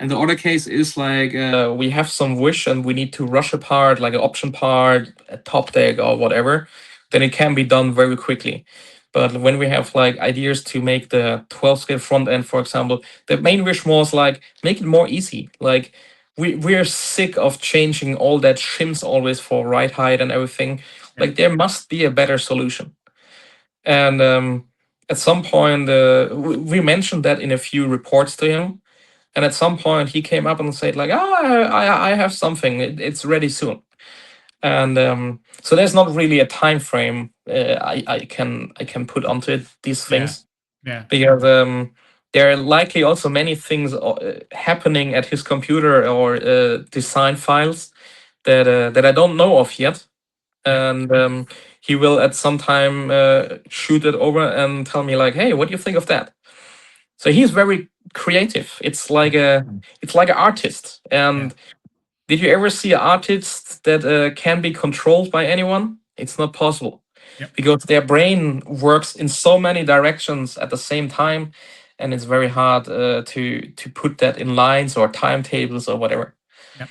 And the other case is like we have some wish and we need to rush a part, like an option part, a top deck or whatever. Then it can be done very quickly. But when we have like ideas to make the 12 scale front end, for example, the main wish was like make it more easy. Like we're sick of changing all that shims always for right height and everything. Yeah. Like there must be a better solution. And at some point, we mentioned that in a few reports to him, and at some point, he came up and said, like, "Oh, I have something. It's ready soon." And so there's not really a time frame I can put onto it, these Yeah. things, Yeah. because there are likely also many things happening at his computer or design files that I don't know of yet, Yeah. and he will at some time shoot it over and tell me like, "Hey, what do you think of that?" So he's very creative. It's like an artist. Yeah. And did you ever see an artist that can be controlled by anyone? It's not possible Yep. because their brain works in so many directions at the same time, and it's very hard to put that in lines or timetables or whatever. Yep.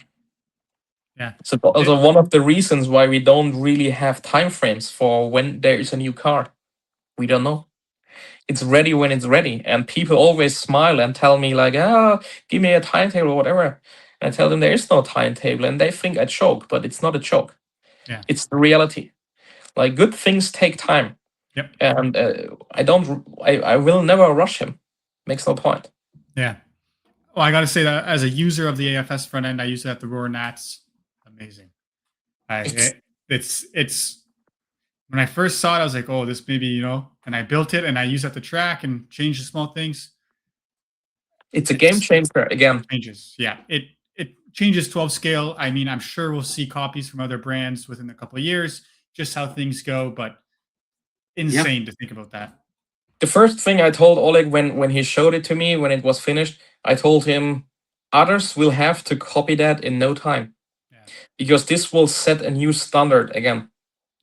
Yeah. So also It, one of the reasons why we don't really have time frames for when there is a new car. We don't know. It's ready when it's ready. And people always smile and tell me like, give me a timetable or whatever. And I tell them there is no timetable, and they think I joke, but it's not a joke. yeah. It's the reality. Like good things take time, Yep. and I will never rush him. Makes no point. Yeah. Well, I got to say that as a user of the AFS front end, I use it at the Roar Nats. Amazing. It's It's when I first saw it, I was like, oh, this maybe, and I built it and I use it at the track and change the small things. it's a game It's changer again. changes. Yeah. It changes 12 scale. I mean, I'm sure we'll see copies from other brands within a couple of years, just how things go, but Yeah. insane to think about that. The first thing I told Oleg when he showed it to me when it was finished, I told him others will have to copy that in no time Yeah. because this will set a new standard again.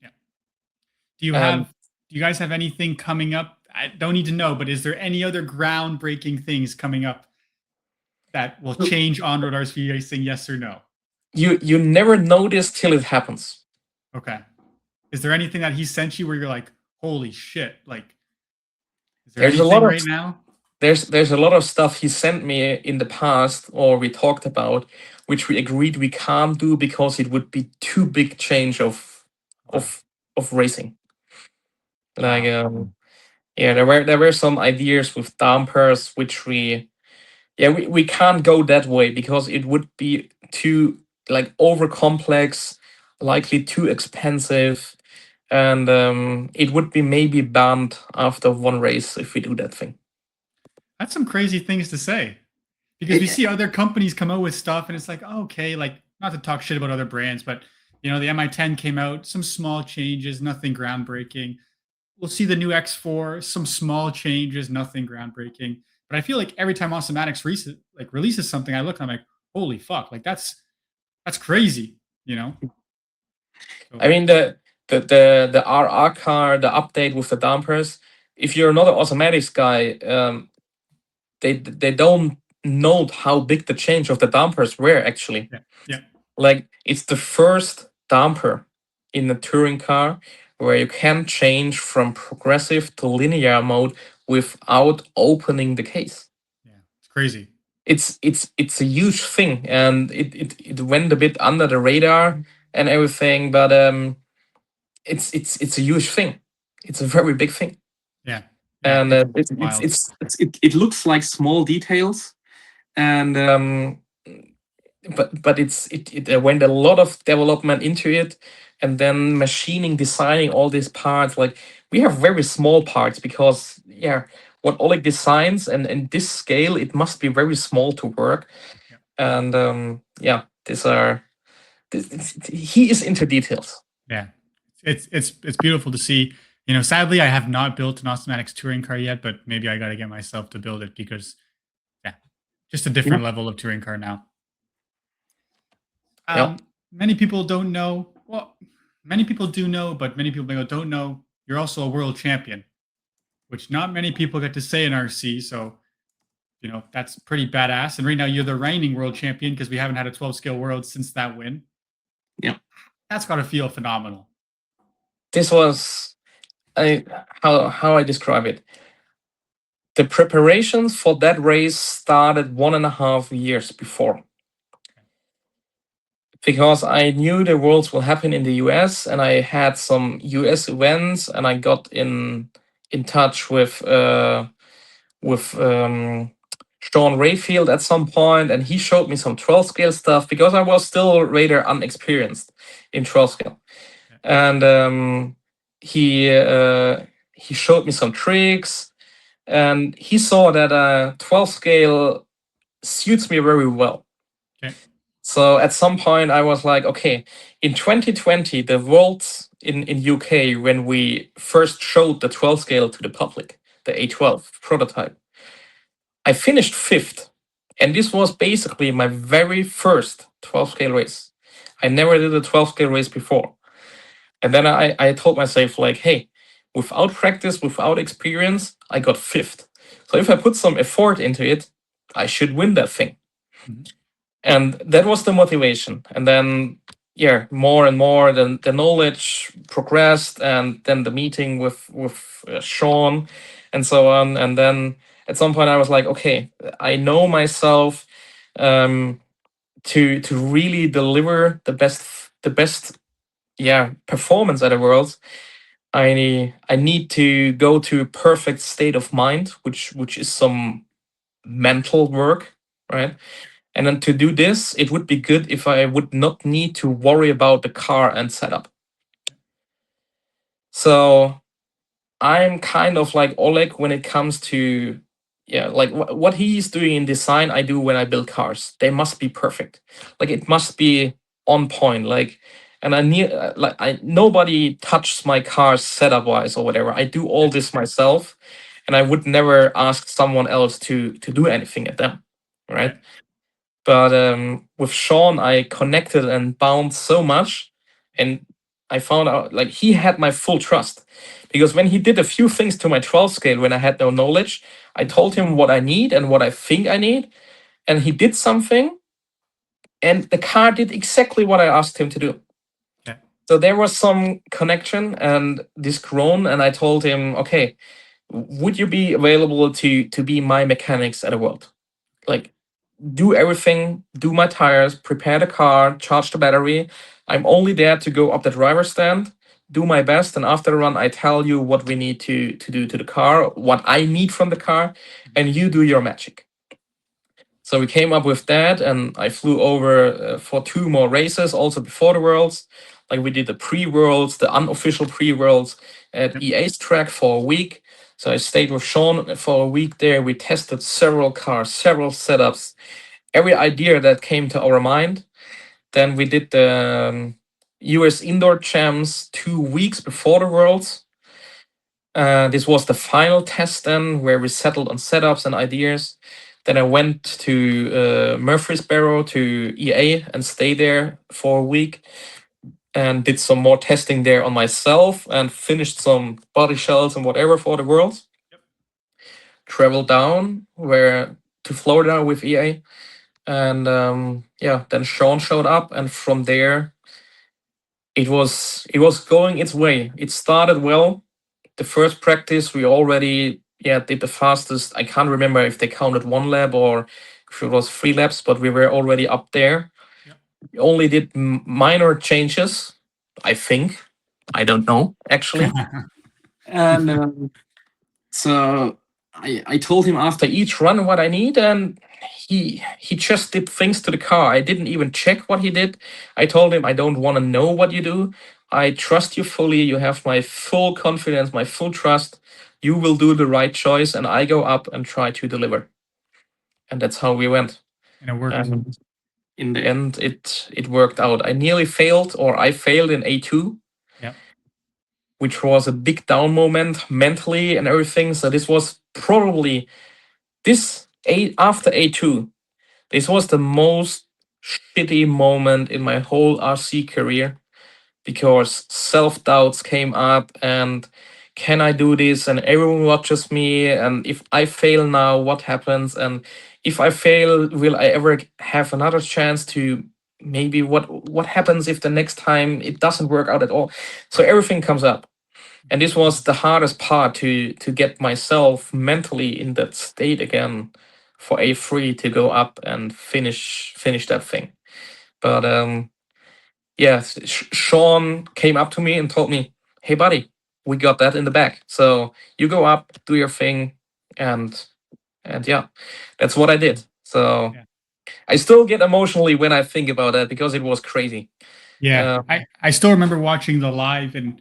Yeah. Do you And have do you guys have anything coming up? I don't need to know, but is there any other groundbreaking things coming up that will change on-road RC racing? Yes or no? you never notice till it happens. Okay. Is there anything that he sent you where you're like, holy shit? Like, is there There's a lot anything of right now? there's a lot of stuff he sent me in the past or we talked about, which we agreed we can't do because it would be too big change Wow. of racing. Like Wow. yeah, there were some ideas with dampers which we can't go that way because it would be too like over complex, likely too expensive, and it would be maybe banned after one race if we do that thing. That's some crazy things to say. Because we It- see other companies come out with stuff and it's like, oh, okay, like not to talk shit about other brands, but the MI10 came out, some small changes, nothing groundbreaking. We'll see the new X4, some small changes, nothing groundbreaking. But I feel like every time Awesomatix releases something, I look and I'm like, holy fuck, like that's crazy, you know? So I mean the RR car, the update with the dampers. If you're not an Awesomatix guy, they don't note how big the change of the dampers were actually. yeah, yeah, Like it's the first damper in a touring car where you can change from progressive to linear mode without opening the case. yeah. It's crazy. It's a huge thing, and it went a bit under the radar and everything, but it's a huge thing. It's a very big thing, Yeah. Yeah. and Wild. it looks like small details, and but it went a lot of development into it, and then machining, designing all these parts. Like we have very small parts because what Oleg designs and this scale, it must be very small to work. Yeah. And these are he is into details. Yeah. It's beautiful to see. Sadly, I have not built an Awesomatix touring car yet, but maybe I got to get myself to build it because, yeah, just a Yeah. different level of touring car now. Yeah. Many people don't know. Well, many people do know, but many people don't know you're also a world champion, which not many people get to say in RC. So, that's pretty badass. And right now, you're the reigning world champion because we haven't had a 12 scale world since that win. Yeah. That's got to feel phenomenal. This was how I describe it. The preparations for that race started 1.5 years before. Because I knew the Worlds will happen in the US, and I had some US events, and I got in touch with Sean Rayfield at some point, and he showed me some 12 scale stuff because I was still rather unexperienced in 12 scale, and he showed me some tricks, and he saw that 12 scale suits me very well. Okay. So at some point I was like, okay, in 2020, the Worlds in UK, when we first showed the 12 scale to the public, the A12 prototype, I finished 5th. And this was basically my very first 12 scale race. I never did a 12 scale race before. And then I told myself, like, hey, without practice, without experience, I got 5th. So if I put some effort into it, I should win that thing. Mm-hmm. And that was the motivation. And then, yeah, more and more, the knowledge progressed, and then the meeting with Sean and so on. And then at some point I was like, okay, I know myself to really deliver the best performance at the Worlds. I need to go to a perfect state of mind, which is some mental work, right? And then to do this, it would be good if I would not need to worry about the car and setup. So I'm kind of like Oleg when it comes to, like what he's doing in design, I do when I build cars. They must be perfect. Like it must be on point. Like, and I need nobody touches my cars setup wise or whatever. I do all this myself, and I would never ask someone else to do anything at them, right? But with Sean, I connected and bound so much, and I found out like he had my full trust, because when he did a few things to my 12 scale when I had no knowledge, I told him what I need and what I think I need, and he did something, and the car did exactly what I asked him to do. Okay. So there was some connection and this grown, and I told him, okay, would you be available to be my mechanics at a World? Like, do everything, do my tires, prepare the car, charge the battery. I'm only there to go up the driver's stand, do my best, and after the run, I tell you what we need to do to the car, what I need from the car, and you do your magic. So we came up with that, and I flew over for 2 more races, also before the Worlds. Like we did the pre-Worlds, the unofficial pre-Worlds at EA's track for a week. So I stayed with Sean for a week there. We tested several cars, several setups, every idea that came to our mind. Then we did the US Indoor Champs 2 weeks before the Worlds. This was the final test then, where we settled on setups and ideas. Then I went to Murfreesboro to EA and stayed there for a week and did some more testing there on myself and finished some body shells and whatever for the Worlds. Traveled down to Florida with EA. And then Sean showed up, and from there it was going its way. It started well. The first practice we already did the fastest. I can't remember if they counted 1 lap or if it was 3 laps, but we were already up there. We only did minor changes, I think. I don't know actually. And so I told him after each run what I need, and he just did things to the car. I didn't even check what he did. I told him, I don't want to know what you do. I trust you fully. You have my full confidence, my full trust. You will do the right choice, and I go up and try to deliver. And that's how we went. And it worked. And in the end, it worked out. I nearly failed, or I failed in A2. Yeah. which was a big down moment mentally and everything. So this was probably after A2. This was the most shitty moment in my whole RC career because self doubts came up and can I do this? And everyone watches me. And if I fail now, what happens? And if I fail, will I ever have another chance to maybe what happens if the next time it doesn't work out at all? So everything comes up. And this was the hardest part to get myself mentally in that state again for A3 to go up and finish that thing. But yeah, Sean came up to me and told me, "Hey, buddy, we got that in the bag. So you go up, do your thing, and yeah, that's what I did." So Yeah. I still get emotionally when I think about that because it was crazy. Yeah. Um, I still remember watching the live, and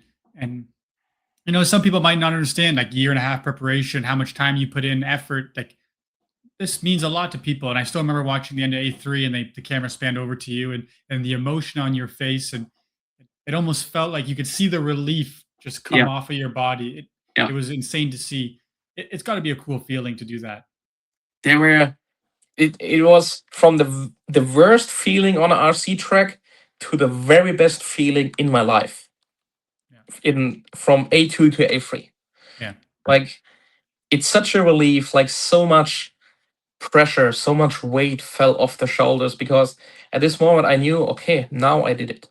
some people might not understand like year and a half preparation, how much time you put in, effort. Like this means a lot to people. And I still remember watching the end of A3 and the camera spanned over to you and the emotion on your face. And it almost felt like you could see the relief just come yeah, off of your body. It yeah. was insane to see. It's got to be a cool feeling to do that. There were it was from the worst feeling on an RC track to the very best feeling in my life Yeah. in from A2 to A3. Yeah. Like it's such a relief, like so much pressure, so much weight fell off the shoulders because at this moment I knew, okay, now I did it.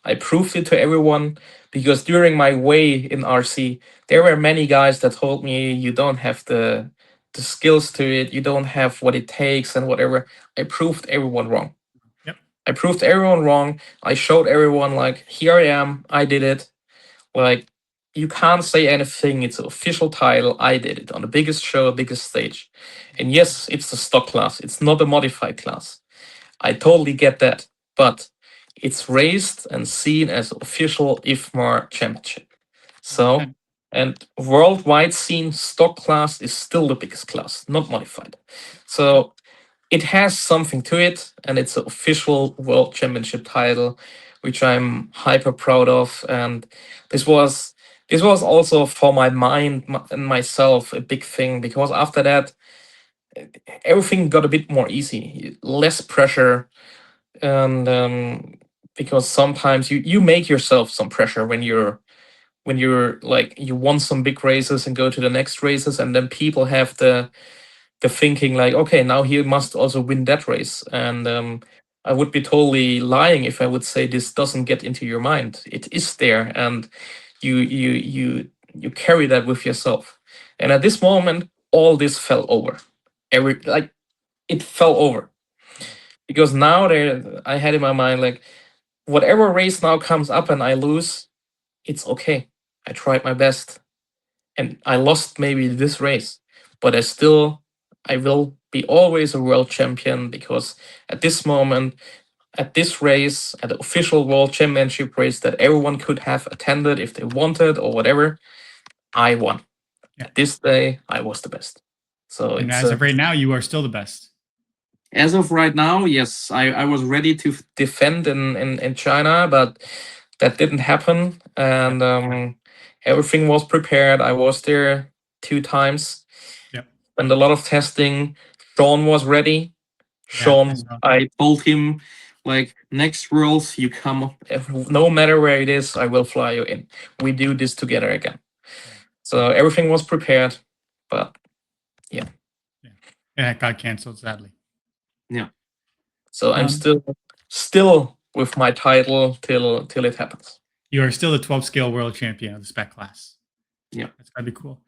I proved it to everyone because during my way in RC, there were many guys that told me you don't have the skills to it, you don't have what it takes and whatever. I proved everyone wrong. Yep. I proved everyone wrong. I showed everyone like here I am, I did it. Like you can't say anything. It's an official title. I did it on the biggest show, biggest stage. And yes, it's the stock class. It's not a modified class. I totally get that. But it's raised and seen as official IFMAR championship. So, 100%. and worldwide scene, stock class is still the biggest class, not modified. Yep. So it has something to it, and it's an official world championship title, which I'm hyper proud of. And this was this was also for my mind and myself a big thing because after that everything got a bit more easy, less pressure, and because sometimes you make yourself some pressure when you're like you won some big races and go to the next races, and then people have the thinking like, okay, now he must also win that race. And I would be totally lying if I would say this doesn't get into your mind. It is there, and you carry that with yourself. And at this moment, all this fell over. Like it fell over because now there I had in my mind like whatever race now comes up and I lose, it's okay. I tried my best and I lost maybe this race, but I will be always a world champion because at this moment, at this race, at the official world championship race that everyone could have attended if they wanted or whatever, I won. Yeah. At this day, I was the best. So And it's as of right now, you are still the best. as of right now, yes, I was ready to defend in China, but that didn't happen. And everything was prepared. I was there 2 times Yep. and a lot of testing. Sean was ready. Yeah. Sean, I told him, like, next Worlds, you come, no matter where it is, I will fly you in. We do this together again. Yeah. So everything was prepared, but Yeah. And it got canceled, sadly. yeah. So I'm Um, still with my title till it happens. you are still the 12 scale world champion of the spec class. Yeah. That's gotta be cool.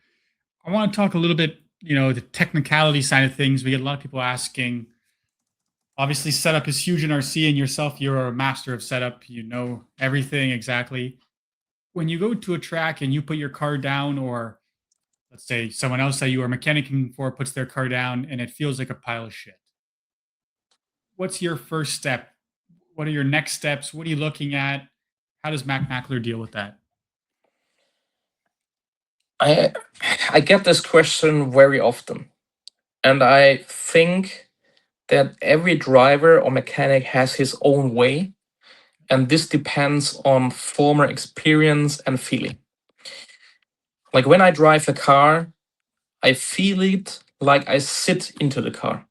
I want to talk a little bit, the technicality side of things. We get a lot of people asking. Obviously, setup is huge in RC, and yourself, you're a master of setup. You know everything exactly. When you go to a track and you put your car down, or let's say someone else that you are mechanicking for puts their car down, and it feels like a pile of shit. What's your first step? What are your next steps? What are you looking at? How does Mächler deal with that? I I get this question very often, and I think that every driver or mechanic has his own way, and this depends on former experience and feeling. Like when I drive a car, I feel it like I sit into the car.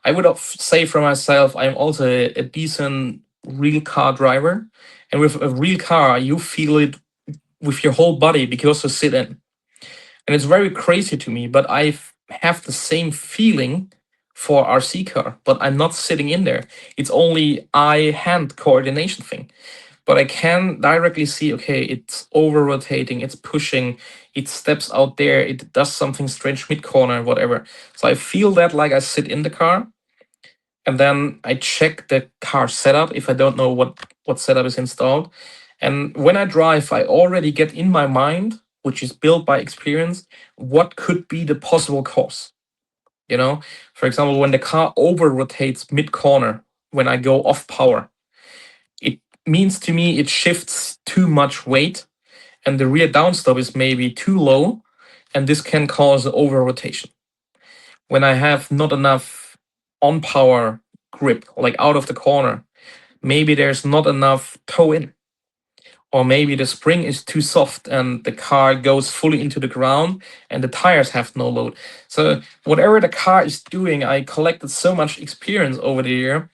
I would say for myself, I'm also a decent real car driver. And with a real car, you feel it with your whole body because you sit in. And it's very crazy to me, but I have the same feeling for RC car, but I'm not sitting in there. It's only eye-hand coordination thing. But I can directly see, okay, it's over rotating, it's pushing, it steps out there, it does something strange mid corner, whatever. So I feel that like I sit in the car, and then I check the car setup if I don't know what setup is installed. And when I drive, I already get in my mind, which is built by experience, what could be the possible course. You know, for example, when the car over rotates mid corner, when I go off power, it means to me it shifts too much weight and the rear downstop is maybe too low, and this can cause over rotation. When I have not enough on power grip, like out of the corner, maybe there's not enough toe in, or maybe the spring is too soft and the car goes fully into the ground and the tires have no load. So whatever the car is doing, I collected so much experience over the year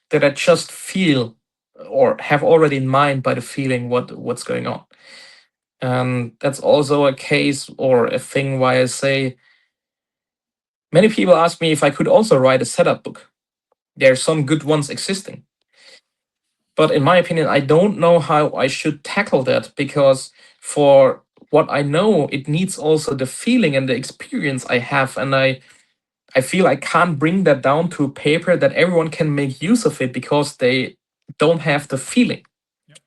that I just feel or have already in mind by the feeling what's going on. And that's also a case or a thing why I say many people ask me if I could also write a setup book. There are some good ones existing. But in my opinion, I don't know how I should tackle that, because for what I know, it needs also the feeling and the experience I have. And I feel I can't bring that down to paper that everyone can make use of it because they don't have the feeling. Yep.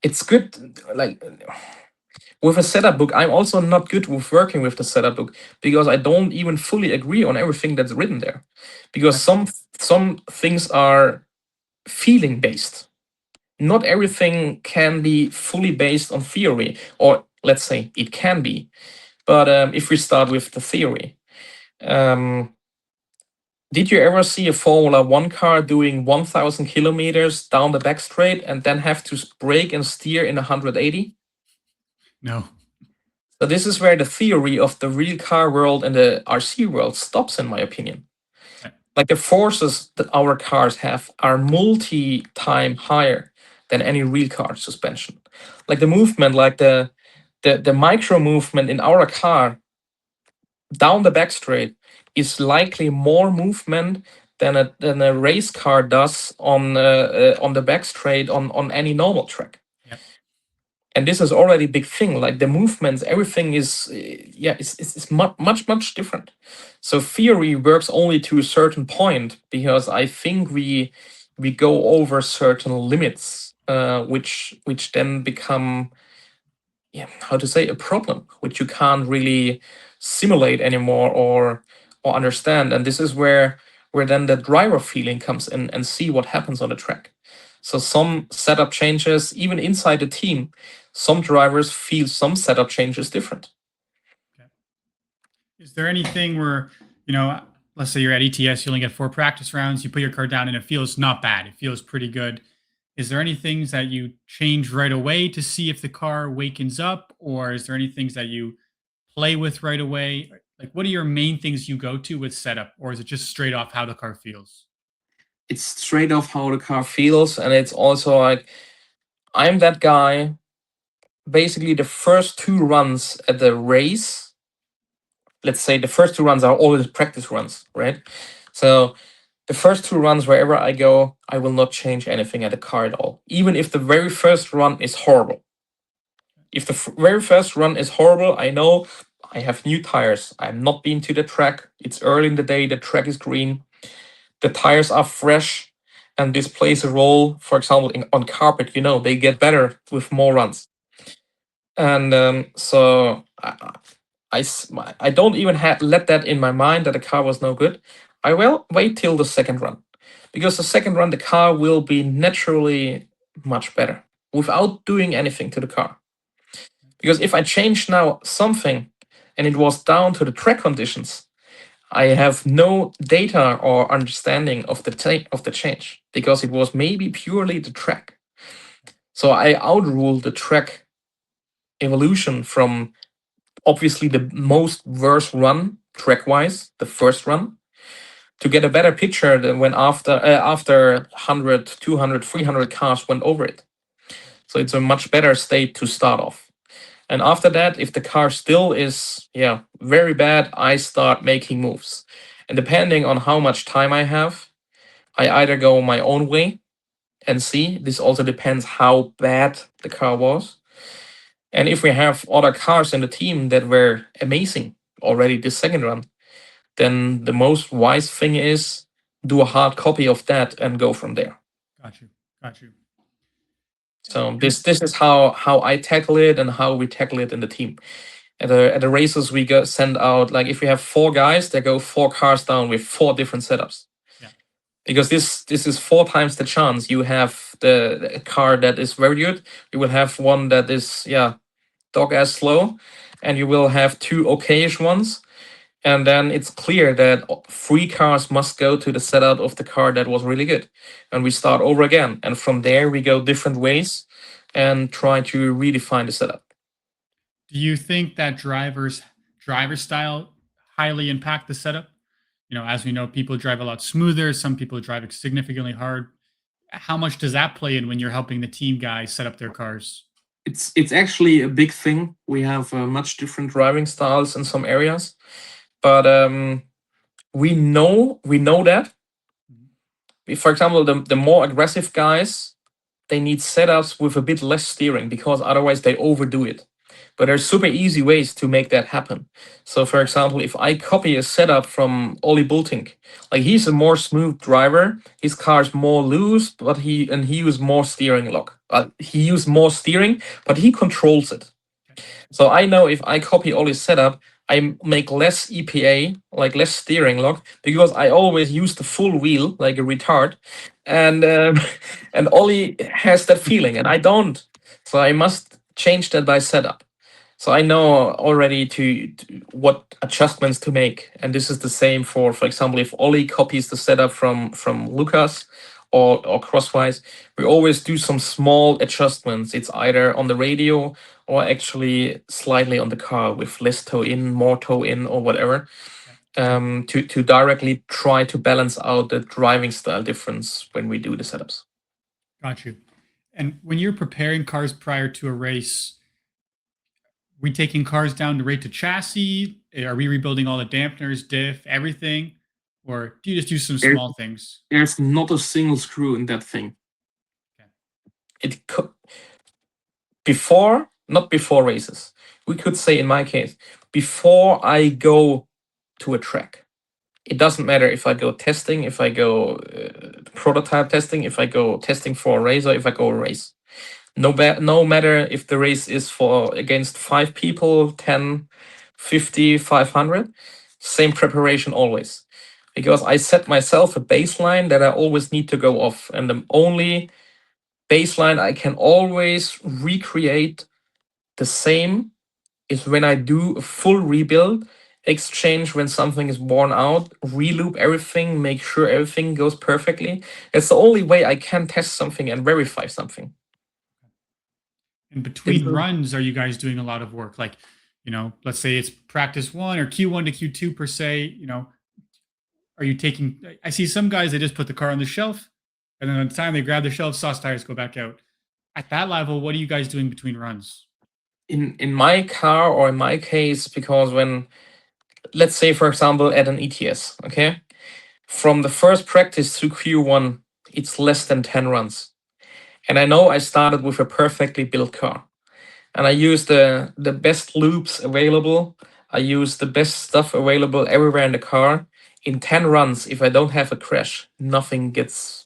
It's good, like with a setup book, I'm also not good with working with the setup book because I don't even fully agree on everything that's written there. Because some things are feeling based. Not everything can be fully based on theory, or let's say it can be. But if we start with the theory, did you ever see a Formula One car doing 1,000 kilometers down the back straight and then have to brake and steer in 180? No. So this is where the theory of the real car world and the RC world stops, in my opinion. Okay. Like the forces that our cars have are multi-time higher than any real car suspension. Like the movement, like the micro movement in our car down the back straight is likely more movement than a race car does on the back straight on any normal track. Yep. And this is already a big thing. Like the movements, everything is it's much different. So theory works only to a certain point, because I think we go over certain limits, which then become, how to say, a problem, which you can't really simulate anymore or understand. And this is where then the driver feeling comes in and see what happens on the track. So some setup changes, even inside the team, some drivers feel some setup changes different. Okay. Is there anything where, let's say you're at ETS, you only get 4 practice rounds, you put your car down and it feels not bad, it feels pretty good. Is there any things that you change right away to see if the car wakens up, or is there any things that you play with right away? Like, what are your main things you go to with setup, or is it just straight off how the car feels? It's straight off how the car feels, and it's also like, I'm that guy. Basically, the first 2 runs at the race, let's say the first 2 runs are always practice runs, right? So the first 2 runs, wherever I go, I will not change anything at the car at all, even if the very first run is horrible. If the very first run is horrible, I know I have new tires. I'm not been to the track. It's early in the day. The track is green. The tires are fresh, and this plays a role. For example, on carpet, they get better with more runs. And so I don't even let that in my mind that the car was no good. I will wait till the second run, because the second run the car will be naturally much better without doing anything to the car. Because if I change now something and it was down to the track conditions, I have no data or understanding of the change, because it was maybe purely the track. So I outrule the track evolution from obviously the most worst run track wise, the first run, to get a better picture than when after 100, 200, 300 cars went over it. So it's a much better state to start off. And after that, if the car still is very bad, I start making moves. And depending on how much time I have, I either go my own way and see. This also depends how bad the car was. And if we have other cars in the team that were amazing already this second run, then the most wise thing is do a hard copy of that and go from there. Got you. Got you. So this is how I tackle it and how we tackle it in the team. At the races we send out, like if we have 4 guys, they go 4 cars down with 4 different setups. Yeah. Because this is 4 times the chance. You have the car that is very good, you will have one that is dog ass slow, and you will have 2 okayish ones. And then it's clear that 3 cars must go to the setup of the car that was really good. And we start over again. And from there, we go different ways and try to redefine the setup. Do you think that driver style highly impact the setup? As we know, people drive a lot smoother. Some people drive significantly hard. How much does that play in when you're helping the team guys set up their cars? It's actually a big thing. We have much different driving styles in some areas. But we know that. For example, the more aggressive guys, they need setups with a bit less steering because otherwise they overdo it. But there's super easy ways to make that happen. So for example, if I copy a setup from Ollie Bultink, like he's a more smooth driver, his car's more loose, but he used more steering lock. He used more steering, but he controls it. So I know if I copy Ollie's setup, I make less EPA, like less steering lock, because I always use the full wheel like a retard, and and Ollie has that feeling, and I don't. So I must change that by setup. So I know already to what adjustments to make, and this is the same for example, if Ollie copies the setup from Lucas or crosswise, we always do some small adjustments. It's either on the radio or actually slightly on the car with less toe in, more toe in, or whatever, to directly try to balance out the driving style difference when we do the setups. Got you. And when you're preparing cars prior to a race, we taking cars down to rate to chassis? Are we rebuilding all the dampeners, diff, everything? Or do you just do some small things? There's not a single screw in that thing. Okay. Not before races. We could say, in my case, before I go to a track. It doesn't matter if I go testing, if I go prototype testing, if I go testing for a race, or if I go a race. No matter if the race is against 5 people, 10, 50, 500, same preparation always. Because I set myself a baseline that I always need to go off. And the only baseline I can always recreate the same is when I do a full rebuild, exchange when something is worn out, reloop everything, make sure everything goes perfectly. It's the only way I can test something and verify something. In between runs, are you guys doing a lot of work? Like, let's say it's practice 1 or Q1 to Q2 per se, are you taking, I see some guys, they just put the car on the shelf, and then at the time they grab the shelf, sauce tires, go back out. At that level, what are you guys doing between runs? In my car, or in my case, because when, let's say, for example, at an ETS, okay? From the first practice to Q1, it's less than 10 runs. And I know I started with a perfectly built car. And I use the best loops available. I use the best stuff available everywhere in the car. In 10 runs, if I don't have a crash, nothing gets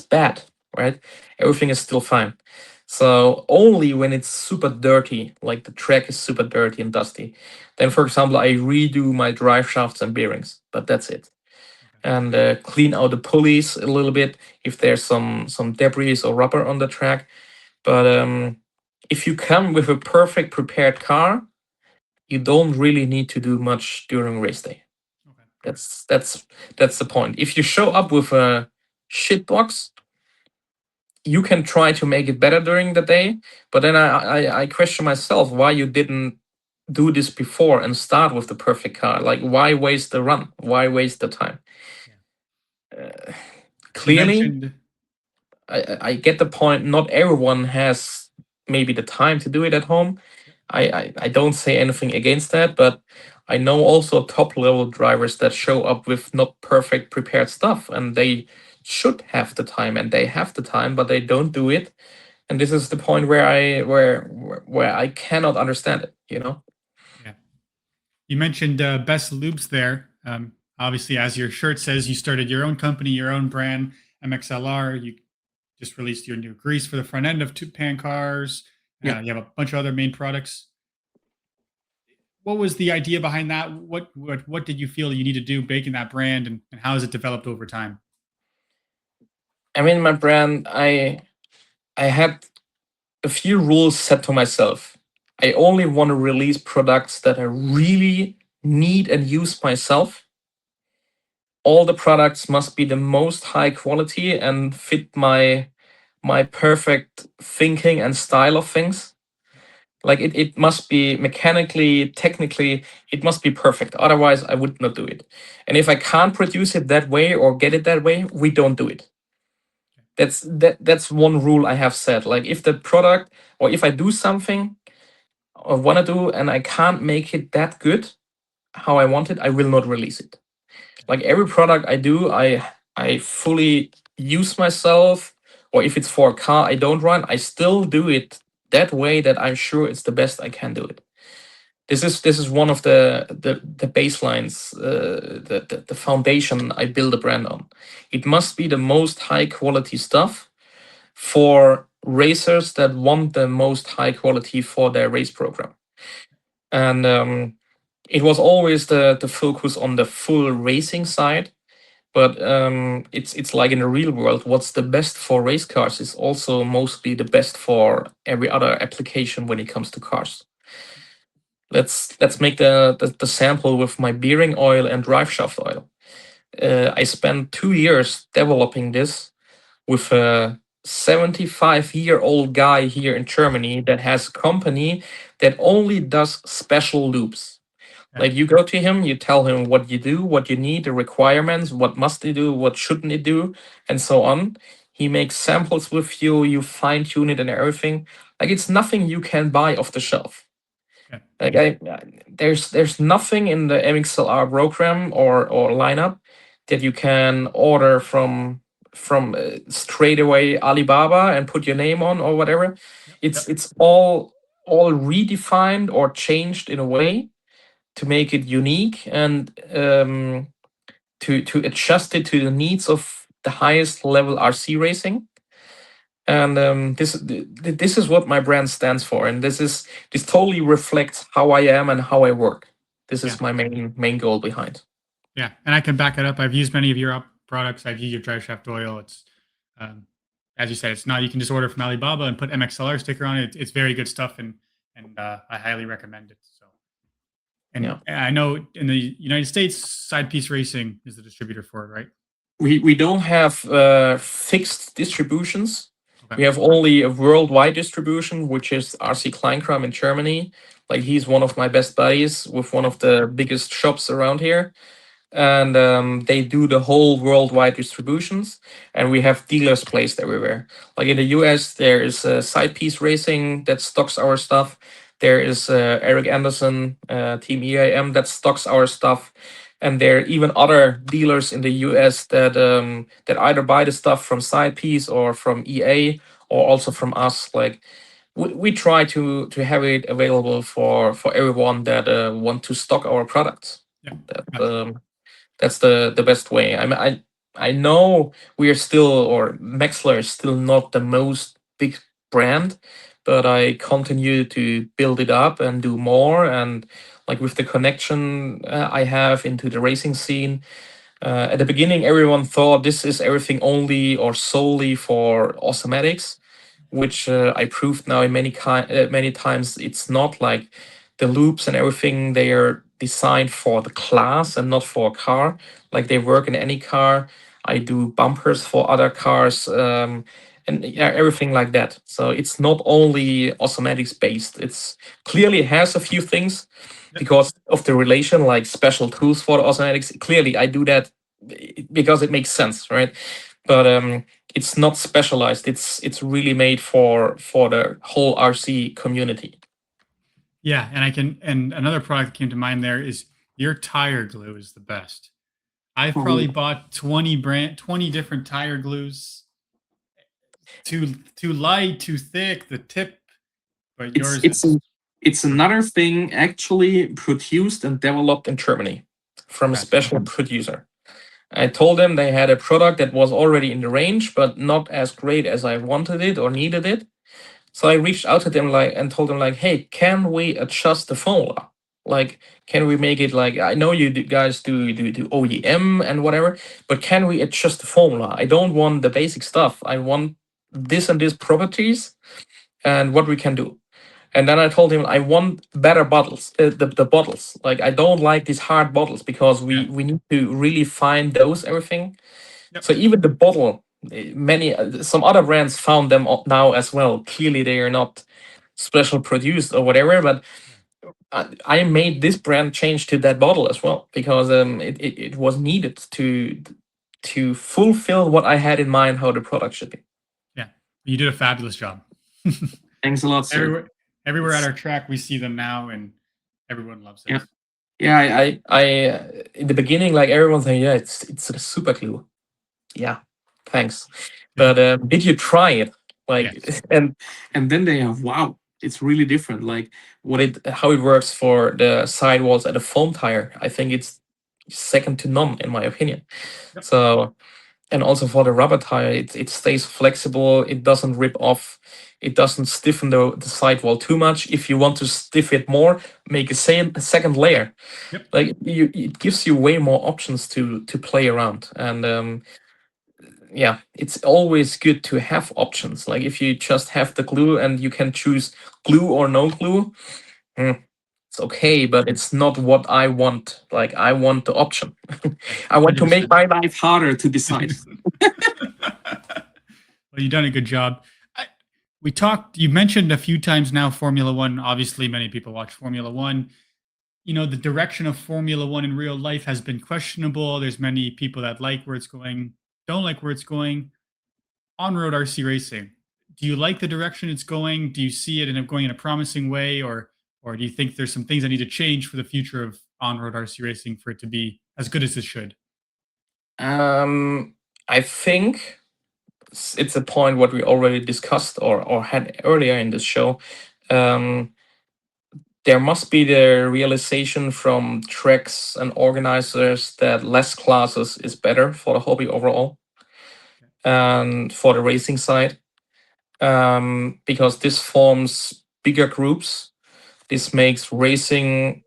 bad, right? Everything is still fine. So only when it's super dirty, like the track is super dirty and dusty, then, for example, I redo my drive shafts and bearings, but that's it. And clean out the pulleys a little bit if there's some debris or rubber on the track. But if you come with a perfect prepared car, you don't really need to do much during race day. Okay. That's the point. If you show up with a shit box, you can try to make it better during the day, but then I question myself why you didn't do this before and start with the perfect car. Like, why waste the run? Why waste the time? You Clearly, mentioned I get the point. Not everyone has maybe the time to do it at home. I don't say anything against that, but I know also top level drivers that show up with not perfect prepared stuff, and they should have the time, and they have the time, but they don't do it. And this is the point where I cannot understand it. You know? yeah. You mentioned best loops there. Obviously, as your shirt says, you started your own company, your own brand, MXLR. You just released your new grease for the front end of two pan cars. Yeah. You have a bunch of other main products. What was the idea behind that? What did you feel you need to do making that brand, and how has it developed over time? I mean, my brand. I had a few rules set to myself. I only want to release products that I really need and use myself. All the products must be the most high quality and fit my perfect thinking and style of things. Like it must be mechanically, technically, it must be perfect. Otherwise, I would not do it. And if I can't produce it that way or get it that way, we don't do it. That's one rule I have set. Like if the product or if I do something or want to do and I can't make it that good how I want it, I will not release it. Like every product I do, I fully use myself, or if it's for a car I don't run, I still do it that way that I'm sure it's the best I can do it. This is one of the baselines, the foundation I build a brand on. It must be the most high quality stuff for racers that want the most high quality for their race program. And it was always the focus on the full racing side, but it's like in the real world, what's the best for race cars is also mostly the best for every other application when it comes to cars. Let's make the sample with my bearing oil and drive shaft oil. I spent 2 years developing this with a 75-year-old guy here in Germany that has a company that only does special loops. Yeah, Like you go to him, you tell him what you do, what you need, the requirements, what must they do, what shouldn't they do, and so on. He makes samples with you, you fine tune it and everything. Like it's nothing you can buy off the shelf. yeah, Like there's nothing in the MXLR program or lineup that you can order from straight away Alibaba and put your name on or whatever. yeah, yeah, It's all redefined or changed in a way to make it unique and to adjust it to the needs of the highest level RC racing. And this is what my brand stands for, and this totally reflects how I am and how I work. This yeah. is my main goal behind. Yeah, and I can back it up. I've used many of your products. I've used your drive shaft oil. It's, um, as you said, it's not. You can just order from Alibaba and put MXLR sticker on it. It's very good stuff, and I highly recommend it. So, and Yeah, I know in the United States, Side Piece Racing is the distributor for it, right? we don't have fixed distributions. Okay. We have only a worldwide distribution, which is RC Kleinkram in Germany. Like he's one of my best buddies with one of the biggest shops around here, and they do the whole worldwide distributions, and we have dealers placed everywhere. Like in the US, there is Side Piece Racing that stocks our stuff. There is Eric Anderson, Team EIM that stocks our stuff, and there are even other dealers in the US that either buy the stuff from Side Piece or from EA or also from us. Like we try to have it available for everyone that want to stock our products. Yeah. That, Gotcha. that's the best way. I mean, I know we are still, or Mächler is still not the most big brand, but I continue to build it up and do more. And like with the connection I have into the racing scene, at the beginning, everyone thought this is everything only or solely for Awesomatix, which I proved now in many times it's not. Like the loops and everything, they are designed for the class and not for a car. Like they work in any car. I do bumpers for other cars, and yeah, everything like that. So it's not only Awesomatix based. It's clearly has a few things Yep. because of the relation, like special tools for the Awesomatix. Clearly, I do that because it makes sense, right? But it's not specialized. It's really made for the whole RC community. Yeah, and another product that came to mind there is your tire glue is the best. I've Oh, probably bought 20 different tire glues. Too light, too thick, the tip, but it's yours it's is it's another thing actually produced and developed in Germany from a okay. special producer. I told them they had a product that was already in the range, but not as great as I wanted it or needed it. So I reached out to them and told them hey, can we adjust the formula? Like, can we make it like I know guys do OEM and whatever, but can we adjust the formula? I don't want the basic stuff. I want this and this properties and what we can do. And then I told him I want better bottles, the bottles. Like I don't like these hard bottles because Yeah. we need to really fine dose everything. Yep. So even the bottle, many some other brands found them now as well. Clearly they are not special produced or whatever, but Yeah. I made this brand change to that bottle as well because it was needed to fulfill what I had in mind how the product should be. Yeah. You did a fabulous job. Thanks a lot, sir. Everywhere at It's, our track we see them now and everyone loves it. yeah. Yeah, in the beginning, like everyone's saying, yeah, it's a super glue. Yeah, thanks. But did you try it? Like, Yes. and then they have wow, it's really different. Like how it works for the sidewalls at a foam tire. I think it's second to none in my opinion. Yep. So and also for the rubber tire, it stays flexible. It doesn't rip off. It doesn't stiffen the sidewall too much. If you want to stiff it more, make a second layer. Yep. Like it gives you way more options to play around. And yeah, it's always good to have options. Like if you just have the glue and you can choose glue or no glue, it's okay, but it's not what I want. Like I want the option. Yeah. I want to make 100%. my life harder to decide. Well, you've done a good job. We talked, you mentioned a few times now Formula One. Obviously, many people watch Formula One. The direction of Formula One in real life has been questionable. There's many people that like where it's going, don't like where it's going. On road RC racing, do you like the direction it's going? Do you see it going in a promising way, or do you think there's some things that need to change for the future of on road RC racing for it to be as good as it should? I think it's a point what we already discussed or had earlier in this show. Um, there must be the realization from tracks and organizers that less classes is better for the hobby overall and for the racing side, because this forms bigger groups. This makes racing,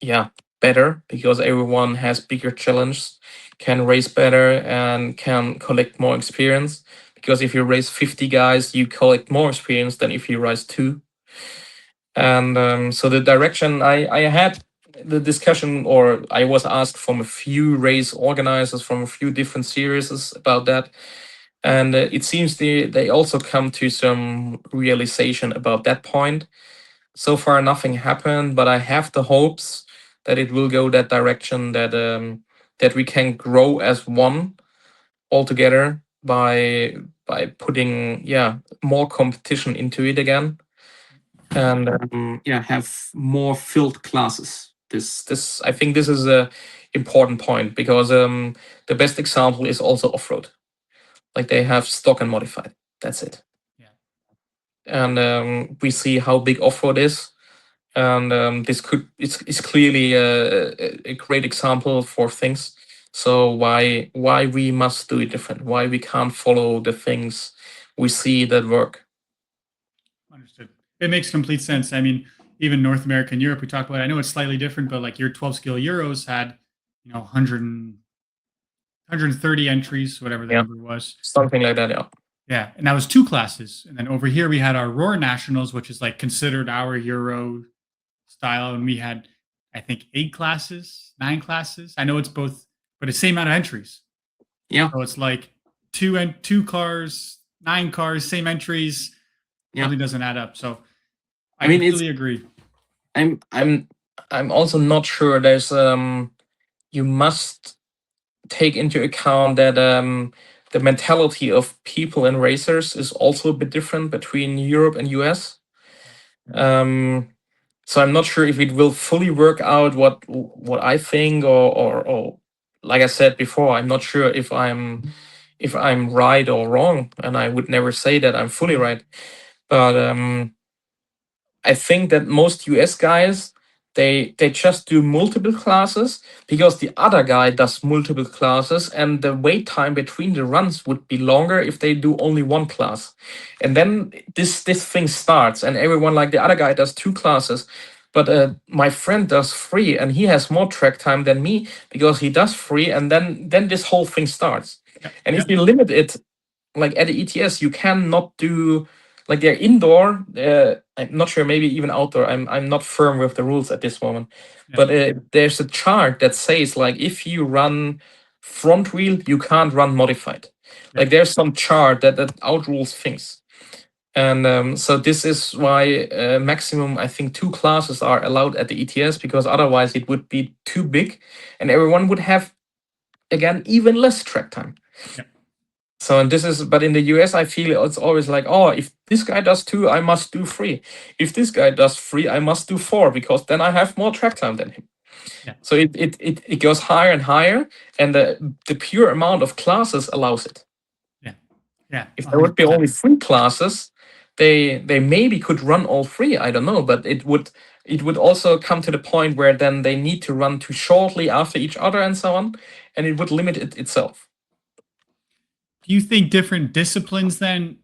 yeah, better because everyone has bigger challenges, can race better and can collect more experience. Because if you race 50 guys, you collect more experience than if you race two. And so the direction I had the discussion, or I was asked from a few race organizers from a few different series about that. And it seems they also come to some realization about that point. So far, nothing happened, but I have the hopes that it will go that direction. That we can grow as one altogether by putting more competition into it again, and have more filled classes. This I think this is a important point because the best example is also off road. Like they have stock and modified. That's it, Yeah, and we see how big off road is. And it's clearly a great example for things. So why we must do it different? Why we can't follow the things we see that work? understood. It makes complete sense. I mean, even North America and Europe, we talked about. I know it's slightly different, but like your 12 skill Euros had 100 130 entries, whatever the Yeah, number was. something like that. Yeah. Yeah, and that was two classes. And then over here we had our Roar Nationals, which is like considered our Euro style, and we had, I think, 8 classes, 9 classes. I know it's both, but it's the same amount of entries. Yeah. So it's like two cars, 9 cars, same entries, Yeah. something doesn't add up. So I I mean, it's completely agree. I'm I'm I'm also not sure. There's you must take into account that the mentality of people and racers is also a bit different between Europe and US. Um, so I'm not sure if it will fully work out what I think, or like I said before, I'm not sure if I'm right or wrong, and I would never say that I'm fully right. But I think that most US guys, they just do multiple classes because the other guy does multiple classes, and the wait time between the runs would be longer if they do only one class. And then this thing starts, and everyone, like, the other guy does 2 classes, but my friend does 3, and he has more track time than me because he does 3, and then this whole thing starts. Yep. And if Yep. you limit it, like at the ETS, you cannot do, like, they're indoor. I'm not sure, maybe even outdoor. I'm not firm with the rules at this moment, Yep. but there's a chart that says, like, if you run front wheel, you can't run modified. Yep. Like, there's some chart that outrules things. And so this is why maximum, I think, 2 classes are allowed at the ETS, because otherwise it would be too big, and everyone would have, again, even less track time. Yep. So, and this is, but in the US, I feel it's always like, oh, if this guy does 2, I must do 3. If this guy does 3, I must do 4, because then I have more track time than him. Yeah. So it goes higher and higher, and the pure amount of classes allows it. Yeah. Yeah. If there would be 100%. only 3 classes, they maybe could run all 3. I don't know, but it would also come to the point where then they need to run too shortly after each other and so on, and it would limit it itself. Do you think different disciplines then,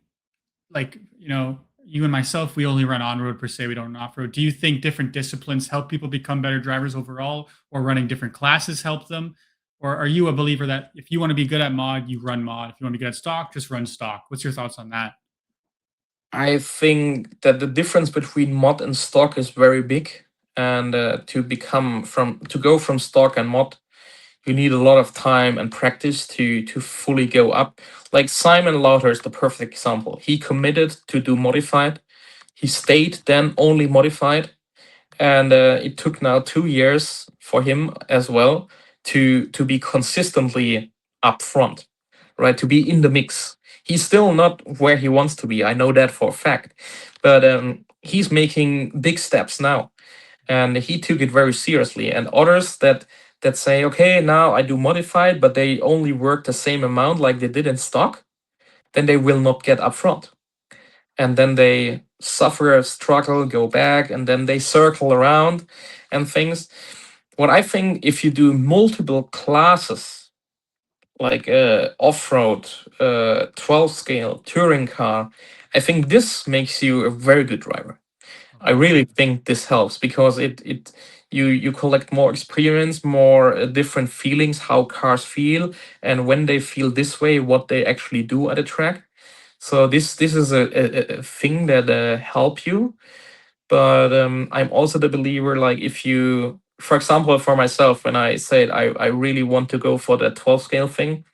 like, you and myself, we only run on road per se, we don't off road. Do you think different disciplines help people become better drivers overall, or running different classes help them? Or are you a believer that if you want to be good at mod, you run mod? If you want to be good at stock, just run stock? What's your thoughts on that? I think that the difference between mod and stock is very big, and to go from stock and mod, you need a lot of time and practice to fully go up. Like Simon Lauter is the perfect example. He committed to do modified. He stayed then only modified, and it took now 2 years for him as well to be consistently up front, right? To be in the mix. He's still not where he wants to be. I know that for a fact, but he's making big steps now, and he took it very seriously. And others that say, okay, now I do modified, but they only work the same amount like they did in stock, then they will not get up front, and then they suffer, struggle, go back, and then they circle around and things. What I think, if you do multiple classes, like off-road, 12 scale, touring car, I think this makes you a very good driver. I Okay. really think this helps, because you collect more experience, more different feelings, how cars feel, and when they feel this way, what they actually do at a track. So this is a thing that help you. But I'm also the believer, like, if you, for example, for myself, when I said I really want to go for the 12 scale thing,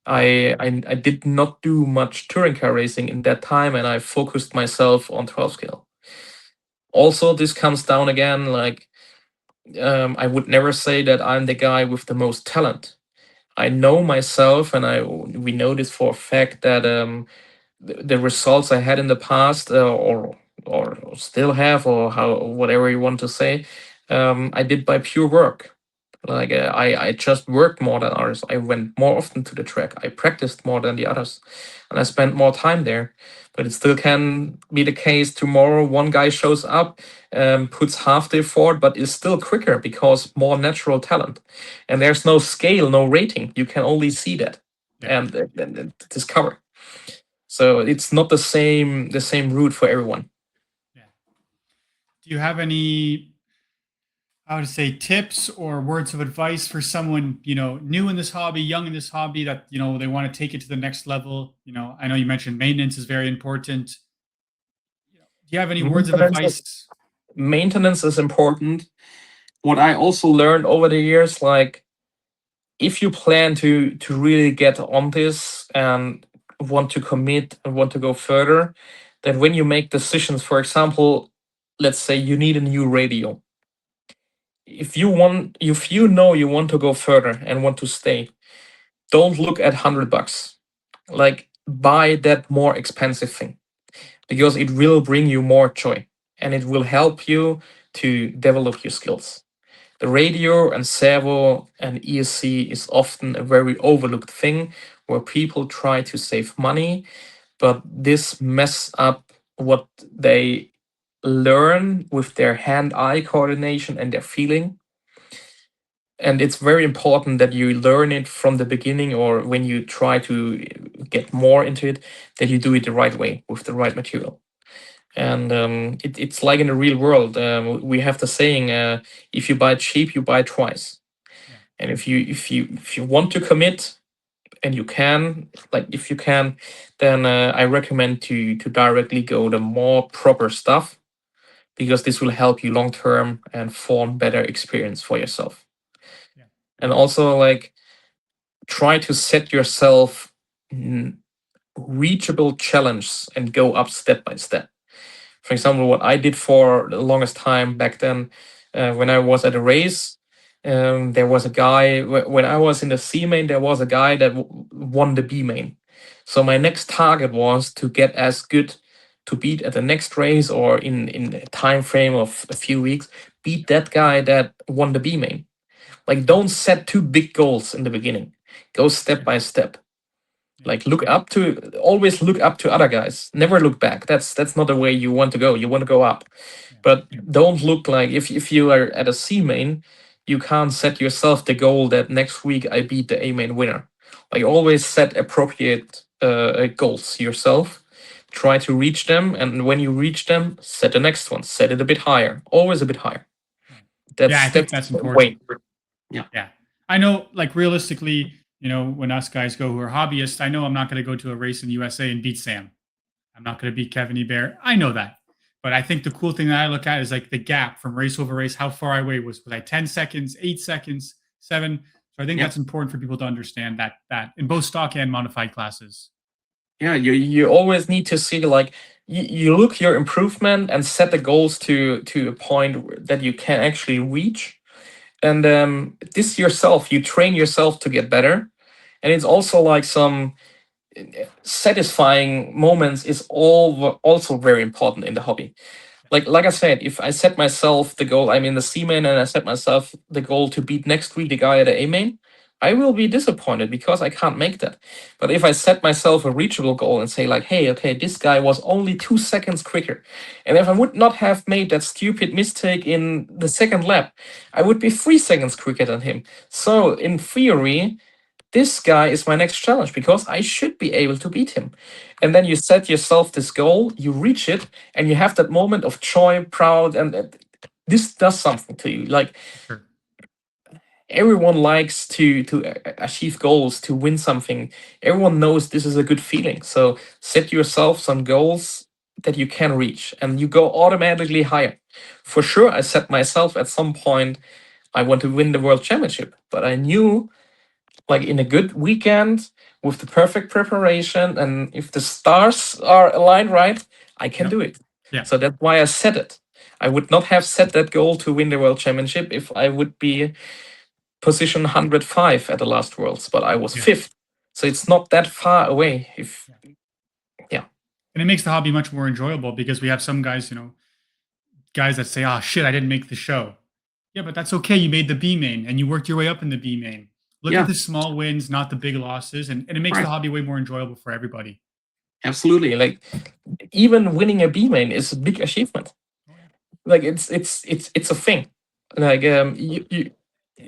I did not do much touring car racing in that time, and I focused myself on 12 scale. Also, this comes down again, like, I would never say that I'm the guy with the most talent. I know myself, and we know this for a fact, that the results I had in the past, or still have, or how, whatever you want to say, I did by pure work. Like, I just worked more than others. I went more often to the track. I practiced more than the others, and I spent more time there. But it still can be the case tomorrow. One guy shows up, puts half the effort, but is still quicker because more natural talent. And there's no scale, no rating. You can only see that, Yeah. and discover. So it's not the same route for everyone. Yeah. Do you have any, I would say, tips or words of advice for someone, new in this hobby, young in this hobby, that, they want to take it to the next level? I know you mentioned maintenance is very important. Do you have any words of Maintenance is, advice? maintenance is important. What I also learned over the years, like, if you plan to really get on this and want to commit and want to go further, then when you make decisions, for example, let's say you need a new radio. If you know you want to go further and want to stay, don't look at $100. Like, buy that more expensive thing, because it will bring you more joy and it will help you to develop your skills. The radio and servo and ESC is often a very overlooked thing where people try to save money, but this mess up what they learn with their hand-eye coordination and their feeling. And it's very important that you learn it from the beginning, or when you try to get more into it, that you do it the right way with the right material. And it's like in the real world, we have the saying, if you buy cheap, you buy twice. Yeah. And if you want to commit, and you can, like if you can, then I recommend to directly go the more proper stuff, because this will help you long term and form better experience for yourself. Yeah. And also, like, try to set yourself reachable challenges and go up step by step. For example, what I did for the longest time back then, when I was at a race, there was a guy, when I was in the C main, there was a guy that won the B main. So my next target was to get as good, to beat at the next race, or in a time frame of a few weeks, beat that guy that won the B main. Like, don't set too big goals in the beginning. Go step by step. Yeah. Like, always look up to other guys. Never look back. That's not the way you want to go. You want to go up. Yeah. But don't look like, if you are at a C main, you can't set yourself the goal that next week I beat the A main winner. Like, always set appropriate goals yourself. Try to reach them, and when you reach them, set the next one. Set it a bit higher. Always a bit higher. Yeah, I think that's The important. way. Yeah. Yeah. I know, like, realistically, when us guys go who are hobbyists, I know I'm not going to go to a race in the USA and beat Sam. I'm not going to beat Kevin Ebert. I know that. But I think the cool thing that I look at is like the gap from race over race, how far away was I 10 seconds, 8 seconds, 7? So I think Yeah. that's important for people to understand that in both stock and modified classes. Yeah, you always need to see, like, you look your improvement and set the goals to a point that you can actually reach. And this yourself, you train yourself to get better. And it's also like some satisfying moments is also very important in the hobby. Like I said, if I set myself the goal, I'm in the C main, and I set myself the goal to beat next week the guy at the A main, I will be disappointed because I can't make that. But if I set myself a reachable goal and say, like, hey, okay, this guy was only 2 seconds quicker, and if I would not have made that stupid mistake in the second lap, I would be 3 seconds quicker than him. So in theory, this guy is my next challenge because I should be able to beat him. And then you set yourself this goal, you reach it, and you have that moment of joy, proud, and this does something to you. Like, Sure. everyone likes to achieve goals, to win something. Everyone knows this is a good feeling. So set yourself some goals that you can reach, and you go automatically higher. For sure, I set myself at some point, I want to win the world championship, but I knew, like, in a good weekend with the perfect preparation, and if the stars are aligned right, I can do it. Yeah. So that's why I set it. I would not have set that goal to win the world championship if I would be position 105 at the last worlds, but I was Yeah. fifth. So it's not that far away. And it makes the hobby much more enjoyable because we have some guys, guys that say, "Oh shit, I didn't make the show." Yeah, but that's okay. You made the B main and you worked your way up in the B main. Look Yeah. at the small wins, not the big losses, and it makes the Right. hobby way more enjoyable for everybody. Absolutely. Like, even winning a B main is a big achievement. Oh, yeah. Like, it's a thing. Like,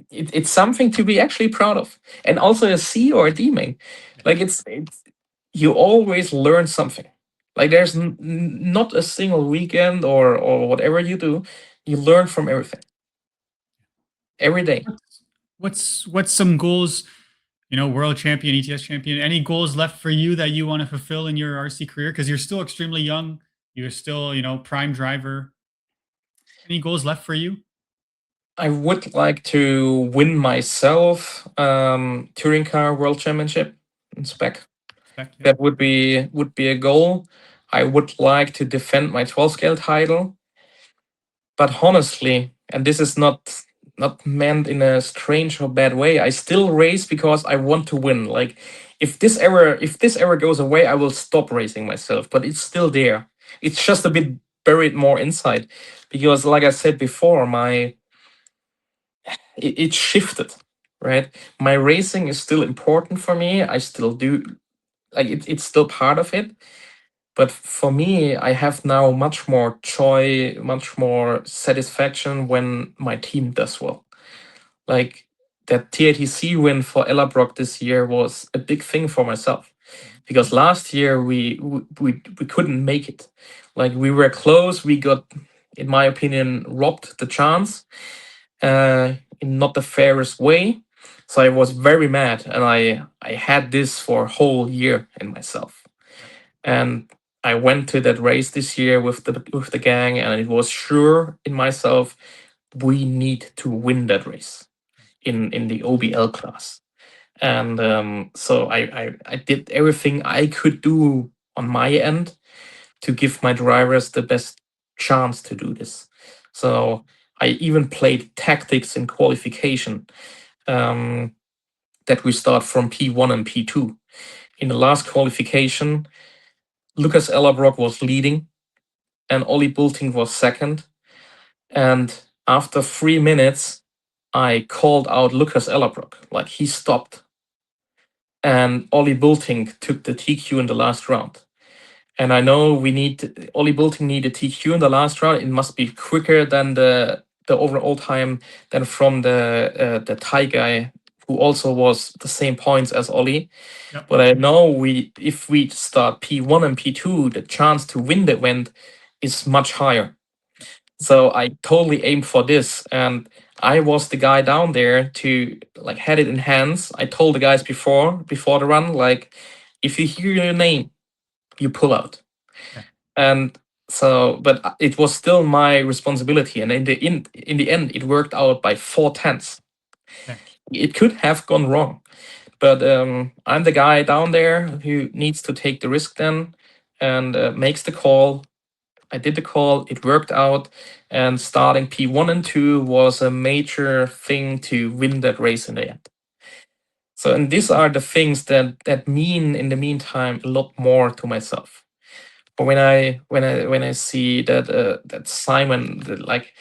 it's something to be actually proud of. And also a C or a D main. Like, it's you always learn something. Like, there's not a single weekend or whatever you do, you learn from everything every day. What's some goals? World champion, ETS champion. Any goals left for you that you want to fulfill in your RC career? Because you're still extremely young. You're still, prime driver. Any goals left for you? I would like to win myself touring car world championship in spec. Spec, yeah. That would be a goal. I would like to defend my 12 scale title. But honestly, and this is not meant in a strange or bad way, I still race because I want to win. Like if this ever goes away, I will stop racing myself, but it's still there. It's just a bit buried more inside. Because like I said before, it shifted, right? My racing is still important for me. I still do like it's still part of it. But for me, I have now much more joy, much more satisfaction when my team does well. Like that TATC win for Ella Brock this year was a big thing for myself because last year we couldn't make it. Like we were close, we got, in my opinion, robbed the chance in not the fairest way. So I was very mad, and I had this for a whole year in myself. And I went to that race this year with the gang, and it was sure in myself we need to win that race in the OBL class. And so I did everything I could do on my end to give my drivers the best chance to do this. So I even played tactics in qualification, that we start from P1 and P2. In the last qualification, Lucas Ellerbrock was leading and Ollie Bulting was second. And after 3 minutes, I called out Lucas Ellerbrock. Like he stopped. And Ollie Bulting took the TQ in the last round. And I know Ollie Bulting need a TQ in the last round. It must be quicker than the overall time than from the Thai guy who also was the same points as Ollie. Yep. But I know if we start P1 and P2, the chance to win the event is much higher. So I totally aimed for this, and I was the guy down there to like had it in hands. I told the guys before the run, like, if you hear your name, you pull out. Yeah. And so, but it was still my responsibility, and in the end, it worked out by 4/10. Yeah. It could have gone wrong, but I'm the guy down there who needs to take the risk then and makes the call. I did the call, it worked out, and starting P1 and 2 was a major thing to win that race in the end. So, and these are the things that mean in the meantime a lot more to myself. But when I see that Simon, like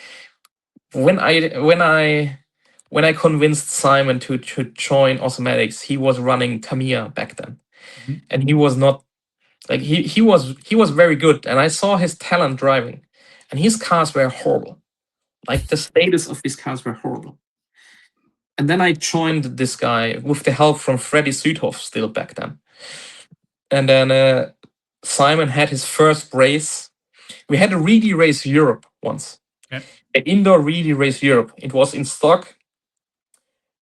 when I convinced Simon to join Awesomatix, he was running Tamiya back then, and he was not like he was very good, and I saw his talent driving, and his cars were horrible. Like the status of his cars were horrible. And then I joined this guy with the help from Freddy Südhoff still back then. And then Simon had his first race. We had a Reedy Race Europe once. Yeah. An indoor Reedy Race Europe. It was in stock.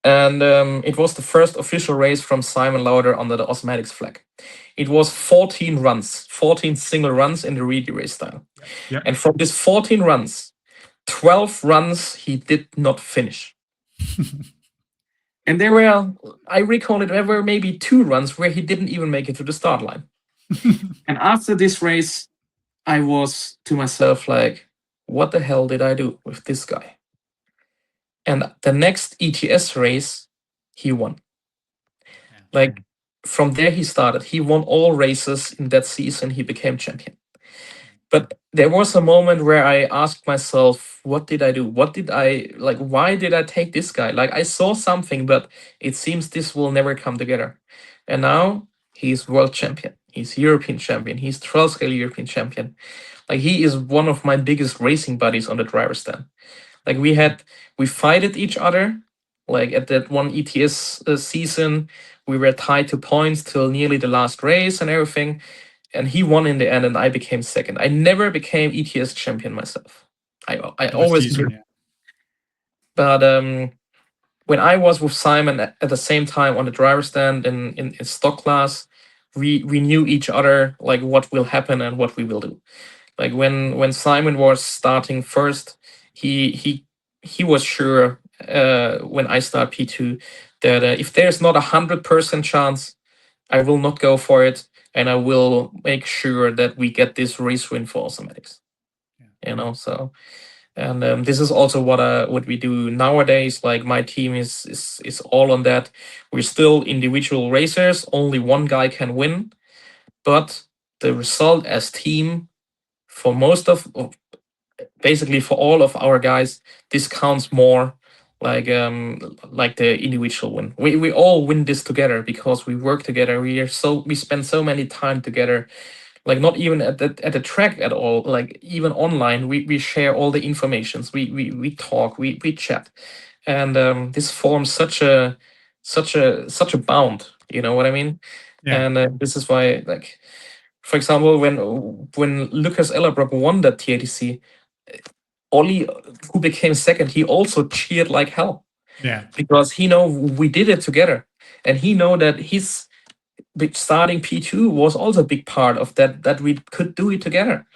And it was the first official race from Simon Lauder under the Awesomatix flag. It was 14 runs, 14 single runs in the Reedy Race style. Yeah. And from this 14 runs, 12 runs he did not finish. And there were, I recall it, there were maybe 2 runs where he didn't even make it to the start line. And after this race, I was to myself like, what the hell did I do with this guy? And the next ETS race, he won. Yeah. Like from there he started. He won all races in that season. He became champion. But there was a moment where I asked myself, what did I do? What did I like? Why did I take this guy? Like I saw something, but it seems this will never come together. And now he's world champion. He's European champion. He's 12 scale European champion. Like he is one of my biggest racing buddies on the driver's stand. Like we fighted each other. Like at that one ETS season, we were tied to points till nearly the last race and everything. And he won in the end, and I became second. I never became ETS champion myself. I always season, yeah. But when I was with Simon at the same time on the driver's stand in stock class, we knew each other, like what will happen and what we will do. Like when Simon was starting first, he he was sure when I start P2 that if there's not 100% chance, I will not go for it, and I will make sure that we get this race win for Awesomatix. So. And this is also what we do nowadays. Like my team is all on that. We're still individual racers. Only one guy can win, but the result as team for most of basically for all of our guys, this counts more like the individual win. We all win this together because we work together. We spend so many time together, like not even at the track at all, like even online we share all the informations, we talk, we chat, and this forms such a bond, you know what I mean? Yeah. And this is why, like, for example, when Lucas Ellerbrock won that TATC, Ollie, who became second, he also cheered like hell Yeah. because he know we did it together, and he know that his starting P2 was also a big part of that we could do it together,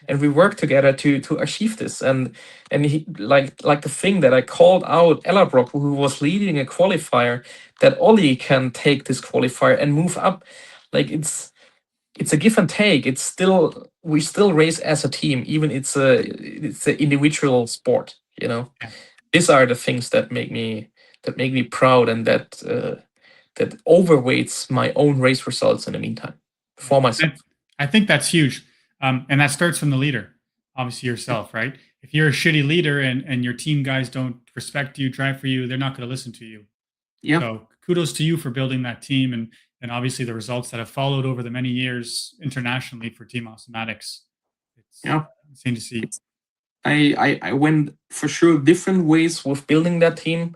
and we worked together to achieve this. And he, like the thing that I called out Ellerbrock, who was leading a qualifier, that Ollie can take this qualifier and move up. Like it's a give and take. It's still, we still race as a team, even it's an individual sport, you know. Yeah. These are the things that make me proud, and that overweights my own race results in the meantime for myself. I think that's huge. And that starts from the leader, obviously yourself, right? If you're a shitty leader and your team guys don't respect you, drive for you, they're not going to listen to you. Yeah. So kudos to you for building that team, and obviously the results that have followed over the many years internationally for Team Awesomatix. It's Yeah. insane to see. I went for sure different ways with building that team.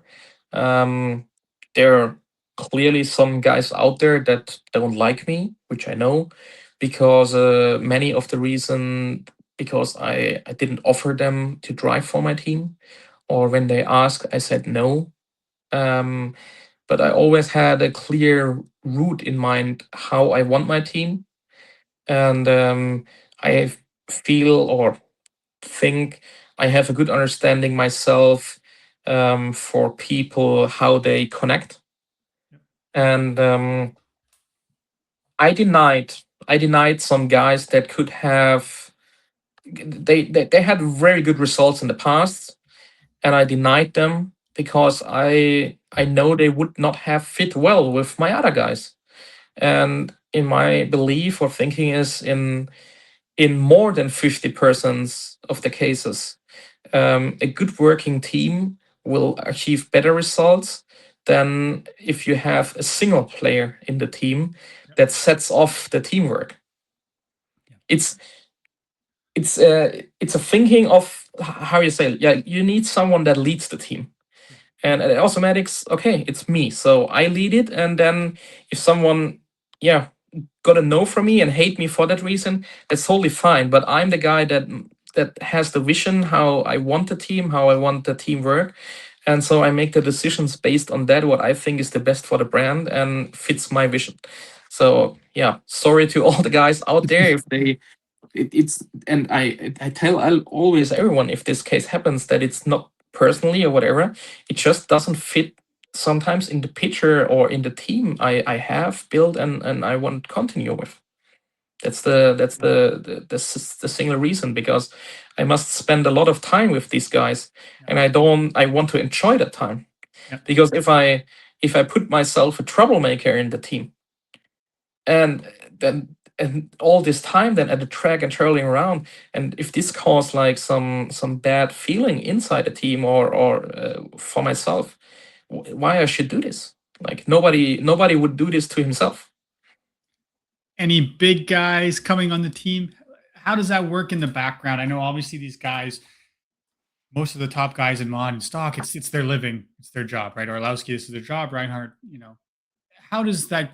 There are clearly some guys out there that don't like me, which I know, because many of the reason, because I didn't offer them to drive for my team, or when they asked, I said no. But I always had a clear route in mind how I want my team, and I feel or think I have a good understanding myself for people, how they connect. And I denied some guys that could have, they had very good results in the past, and I denied them because I know they would not have fit well with my other guys. And in my belief or thinking is, in more than 50% of the cases, a good working team will achieve better results than if you have a single player in the team that sets off the teamwork. It's it's a thinking of how you say, yeah, you need someone that leads the team. And at Automatics, okay, it's me, so I lead it, and then if someone, yeah, got a no from me and hate me for that reason, that's totally fine. But I'm the guy that has the vision, how I want the team, how I want the team work. And so I make the decisions based on that, what I think is the best for the brand and fits my vision. So yeah, sorry to all the guys out there if they it's and I tell always everyone, if this case happens, that it's not personally or whatever, it just doesn't fit sometimes in the picture or in the team I have built and I want to continue with. That's the single reason, because I must spend a lot of time with these guys, and I want to enjoy that time. Yeah. Because if I put myself a troublemaker in the team, and then and all this time then at the track and traveling around, and if this caused like some bad feeling inside the team or for myself, why I should do this? Like nobody would do this to himself. Any big guys coming on the team? How does that work in the background? I know obviously these guys, most of the top guys in mod and stock, it's their living, it's their job, right? Orlowski, this is their job. Reinhardt, how does that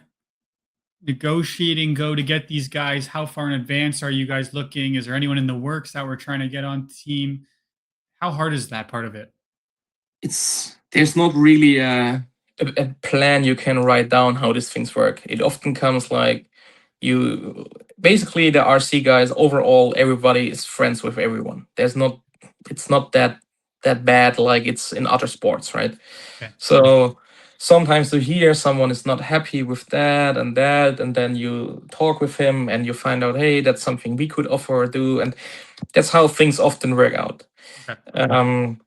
negotiating go to get these guys? How far in advance are you guys looking? Is there anyone in the works that we're trying to get on team? How hard is that part of it? There's not really a plan you can write down how these things work. It often comes like, you basically, the RC guys overall, everybody is friends with everyone. It's not that that bad like it's in other sports, right? Okay. So sometimes you hear someone is not happy with that, and then you talk with him and you find out, hey, that's something we could offer or do, and that's how things often work out. Okay.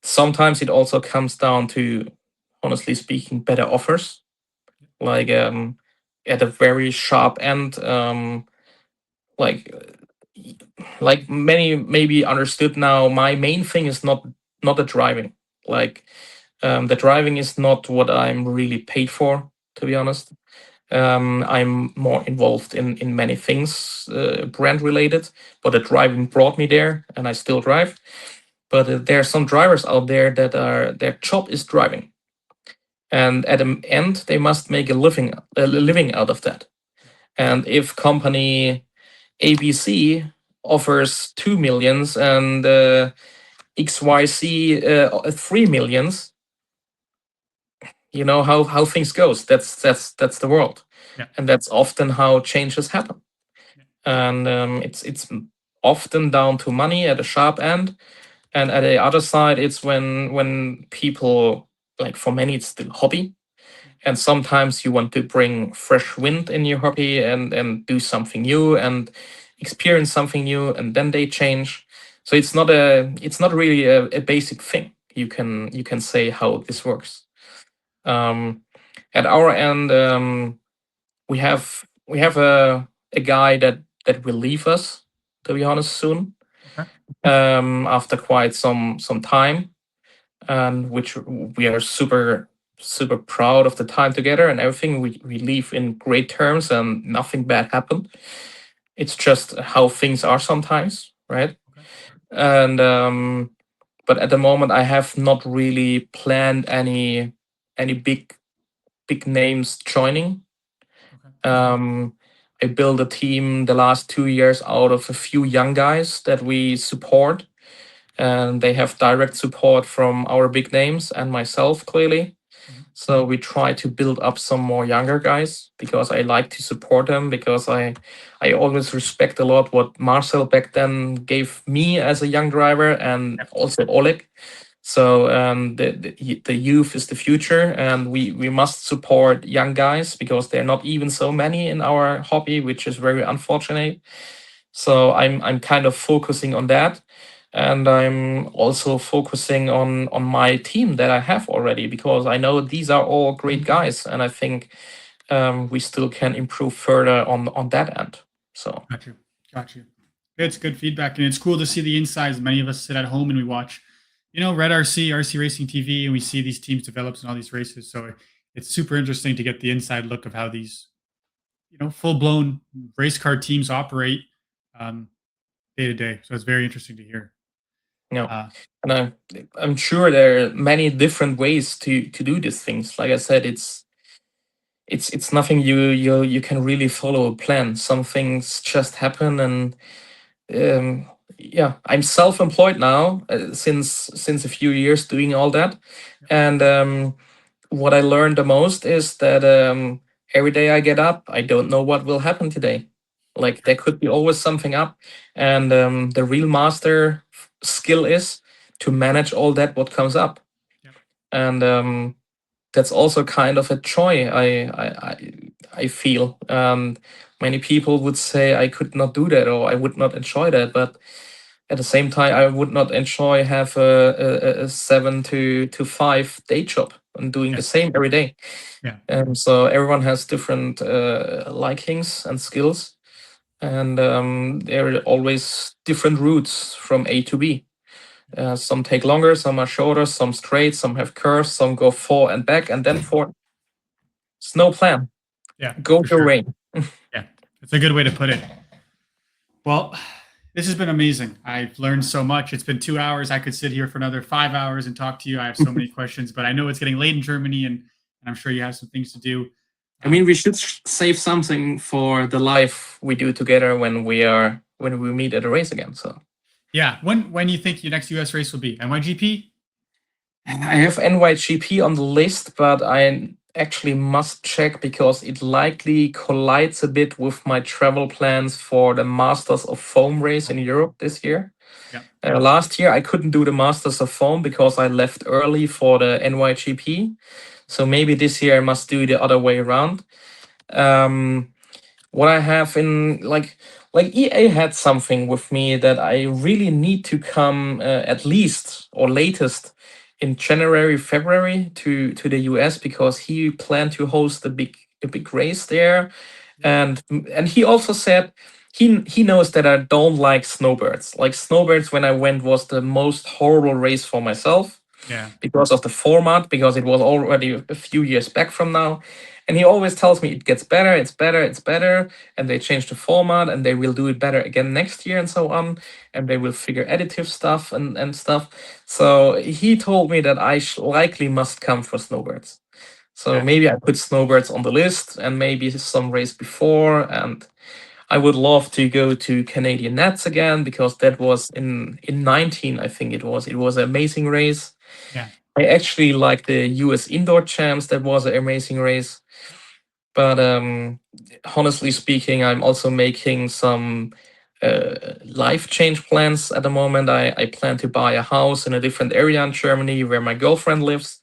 Sometimes it also comes down to, honestly speaking, better offers, like at a very sharp end, like like many maybe understood now. My main thing is not the driving. Like the driving is not what I'm really paid for, to be honest. I'm more involved in many things brand related, but the driving brought me there, and I still drive. But there are some drivers out there that are their job is driving, and at the end they must make a living out of that. And if company ABC offers 2 millions and XYZ 3 millions, you know how things goes. That's the world, Yeah. and that's often how changes happen. Yeah. And it's often down to money at a sharp end, and at the other side, it's when people, like for many, it's still hobby, and sometimes you want to bring fresh wind in your hobby and do something new and experience something new, and then they change. So it's not really a basic thing. You can say how this works. Um, at our end, we have a guy that will leave us, to be honest, soon. Okay. After quite some time, and which we are super proud of the time together and everything. We leave in great terms and nothing bad happened. It's just how things are sometimes, right? Okay. And but at the moment, I have not really planned any big names joining. Okay. I built a team the last 2 years out of a few young guys that we support, and they have direct support from our big names and myself, clearly. Mhm. So we try to build up some more younger guys because I like to support them, because I always respect a lot what Marcel back then gave me as a young driver, and Yep. also Oleg. So the youth is the future, and we must support young guys because there are not even so many in our hobby, which is very unfortunate. So I'm kind of focusing on that, and I'm also focusing on my team that I have already, because I know these are all great guys, and I think we still can improve further on that end. So Got you. Got you. It's good feedback, and it's cool to see the insides. Many of us sit at home and we watch, Red RC Racing TV, and we see these teams develop in all these races. So it's super interesting to get the inside look of how these, full blown race car teams operate um, day to day. So it's very interesting to hear. you know, Uh, and I'm sure there are many different ways to do these things. Like I said, it's nothing you can really follow a plan. Some things just happen, and yeah, I'm self-employed now since a few years doing all that, yep. and what I learned the most is that every day I get up, I don't know what will happen today. Like there could be always something up, and the real master skill is to manage all that what comes up, Yep. and that's also kind of a joy I feel. Many people would say I could not do that or I would not enjoy that, but at the same time, I would not enjoy have a 7 to 5 day job and doing the Yeah. same every day. Yeah. And so everyone has different likings and skills, and there are always different routes from A to B. Some take longer, some are shorter, some straight, some have curves, some go forward and back, and then forward. It's no plan. Yeah. Go For your sure. way. Yeah. It's a good way to put it. Well, this has been amazing. I've learned so much. It's been 2 hours. I could sit here for another 5 hours and talk to you. I have so many questions, but I know it's getting late in Germany, and I'm sure you have some things to do. I mean, we should save something for the live we do together when we meet at a race again. So Yeah. When you think your next US race will be? NYGP? I have NYGP on the list, but I actually must check because it likely collides a bit with my travel plans for the Masters of Foam race in Europe this year. Yeah. Last year, I couldn't do the Masters of Foam because I left early for the NYGP. So maybe this year I must do the other way around. What I have in like EA had something with me that I really need to come at least or latest in January, February to the US, because he planned to host a big race there. And he also said he knows that I don't like snowbirds. Like snowbirds, when I went, was the most horrible race for myself. Yeah. Because of the format, because it was already a few years back from now. And he always tells me it gets better, it's better, it's better, and they change the format and they will do it better again next year and so on. And they will figure additive stuff and stuff. So he told me that I likely must come for snowbirds. So Okay. maybe I put snowbirds on the list and maybe some race before. And I would love to go to Canadian Nats again, because that was in 19, I think it was. It was an amazing race. Yeah. I actually like the US Indoor Champs. That was an amazing race. But honestly speaking, I'm also making some life change plans at the moment. I plan to buy a house in a different area in Germany where my girlfriend lives.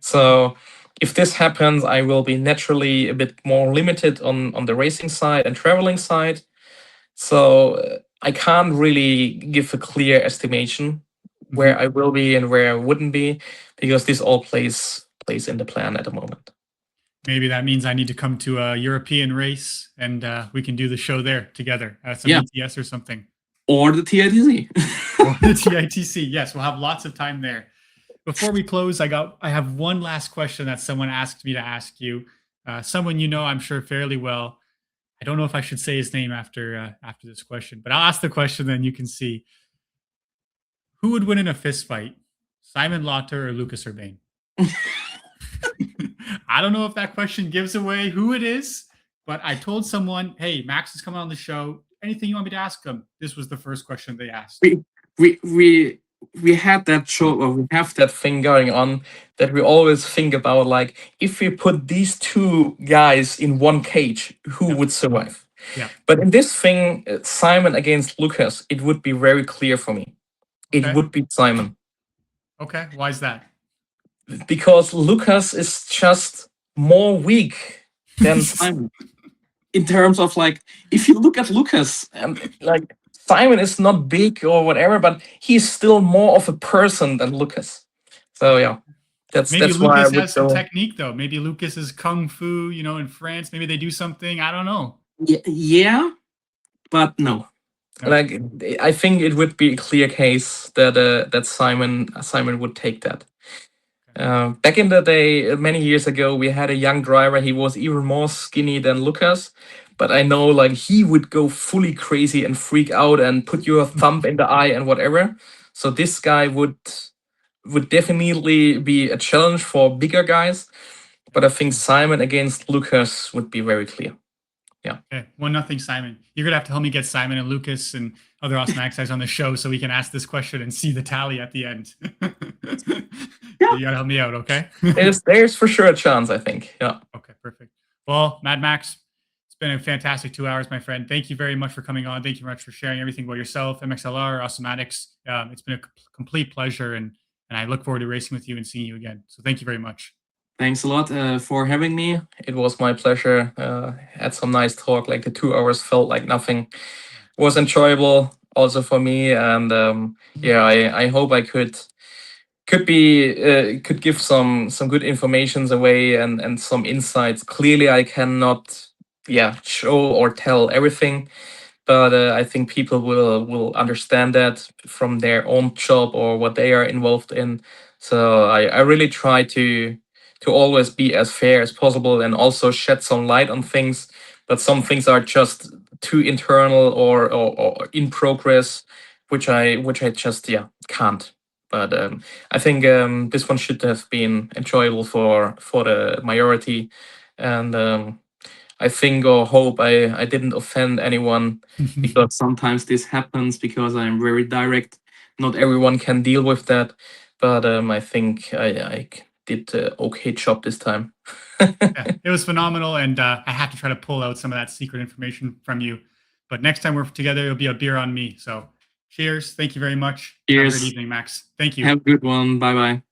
So if this happens, I will be naturally a bit more limited on the racing side and traveling side. So I can't really give a clear estimation where I will be and where I wouldn't be, because this all plays in the plan at the moment. Maybe that means I need to come to a European race and we can do the show there together at some Yeah. ETS or something. Or the TITC. Or the TITC. Yes, we'll have lots of time there. Before we close, I have one last question that someone asked me to ask you. Someone you know, I'm sure, fairly well. I don't know if I should say his name after this question, but I'll ask the question, then you can see. Who would win in a fist fight, Simon Lauter or Lucas Urbane? I don't know if that question gives away who it is, but I told someone, "Hey, Max is coming on the show. Anything you want me to ask him?" This was the first question they asked. We had that show, or we have that thing going on, that we always think about, like, if we put these two guys in one cage, who Yep. would survive? Yeah. But in this thing, Simon against Lucas, it would be very clear for me. It Okay. would be Simon. Okay. Why is that? Because Lucas is just more weak than Simon. In terms of, like, if you look at Lucas, and like, Simon is not big or whatever, but he's still more of a person than Lucas. So yeah, Maybe that's why I Lucas would has some go. technique though. Maybe Lucas is kung fu, in France. Maybe they do something. I don't know. Yeah, but no. No. Like, I think it would be a clear case that that Simon would take that. Back in the day, many years ago, we had a young driver. He was even more skinny than Lucas, but I know, like, he would go fully crazy and freak out and put your thumb in the eye and whatever. So this guy would definitely be a challenge for bigger guys. But I think Simon against Lucas would be very clear. Yeah. Okay. 1-0 Simon. You're gonna have to help me get Simon and Lucas and other Awesomatix guys on the show so we can ask this question and see the tally at the end. So you gotta help me out, okay? There's for sure a chance, I think. Yeah. Okay, perfect. Well, Mad Max, it's been a fantastic 2 hours, my friend. Thank you very much for coming on. Thank you very much for sharing everything about yourself, MXLR, Awesomatix. It's been a complete pleasure, and I look forward to racing with you and seeing you again. So thank you very much. Thanks a lot for having me. It was my pleasure. Had some nice talk. Like, the 2 hours felt like nothing. It was enjoyable also for me, and yeah, I hope I could give some good informations away and some insights. Clearly, I cannot show or tell everything, but I think people will understand that from their own job or what they are involved in. So I really try to always be as fair as possible and also shed some light on things. But some things are just too internal or in progress, which I just can't. But I think this one should have been enjoyable for the majority, and I think or hope I didn't offend anyone, because sometimes this happens because I'm very direct. Not everyone can deal with that, but I think I did an okay job this time. Yeah, it was phenomenal, and I had to try to pull out some of that secret information from you. But next time we're together, it'll be a beer on me. So Cheers. Thank you very much. Have a Cheers. good evening, Max. Thank you. Have a good one. Bye bye.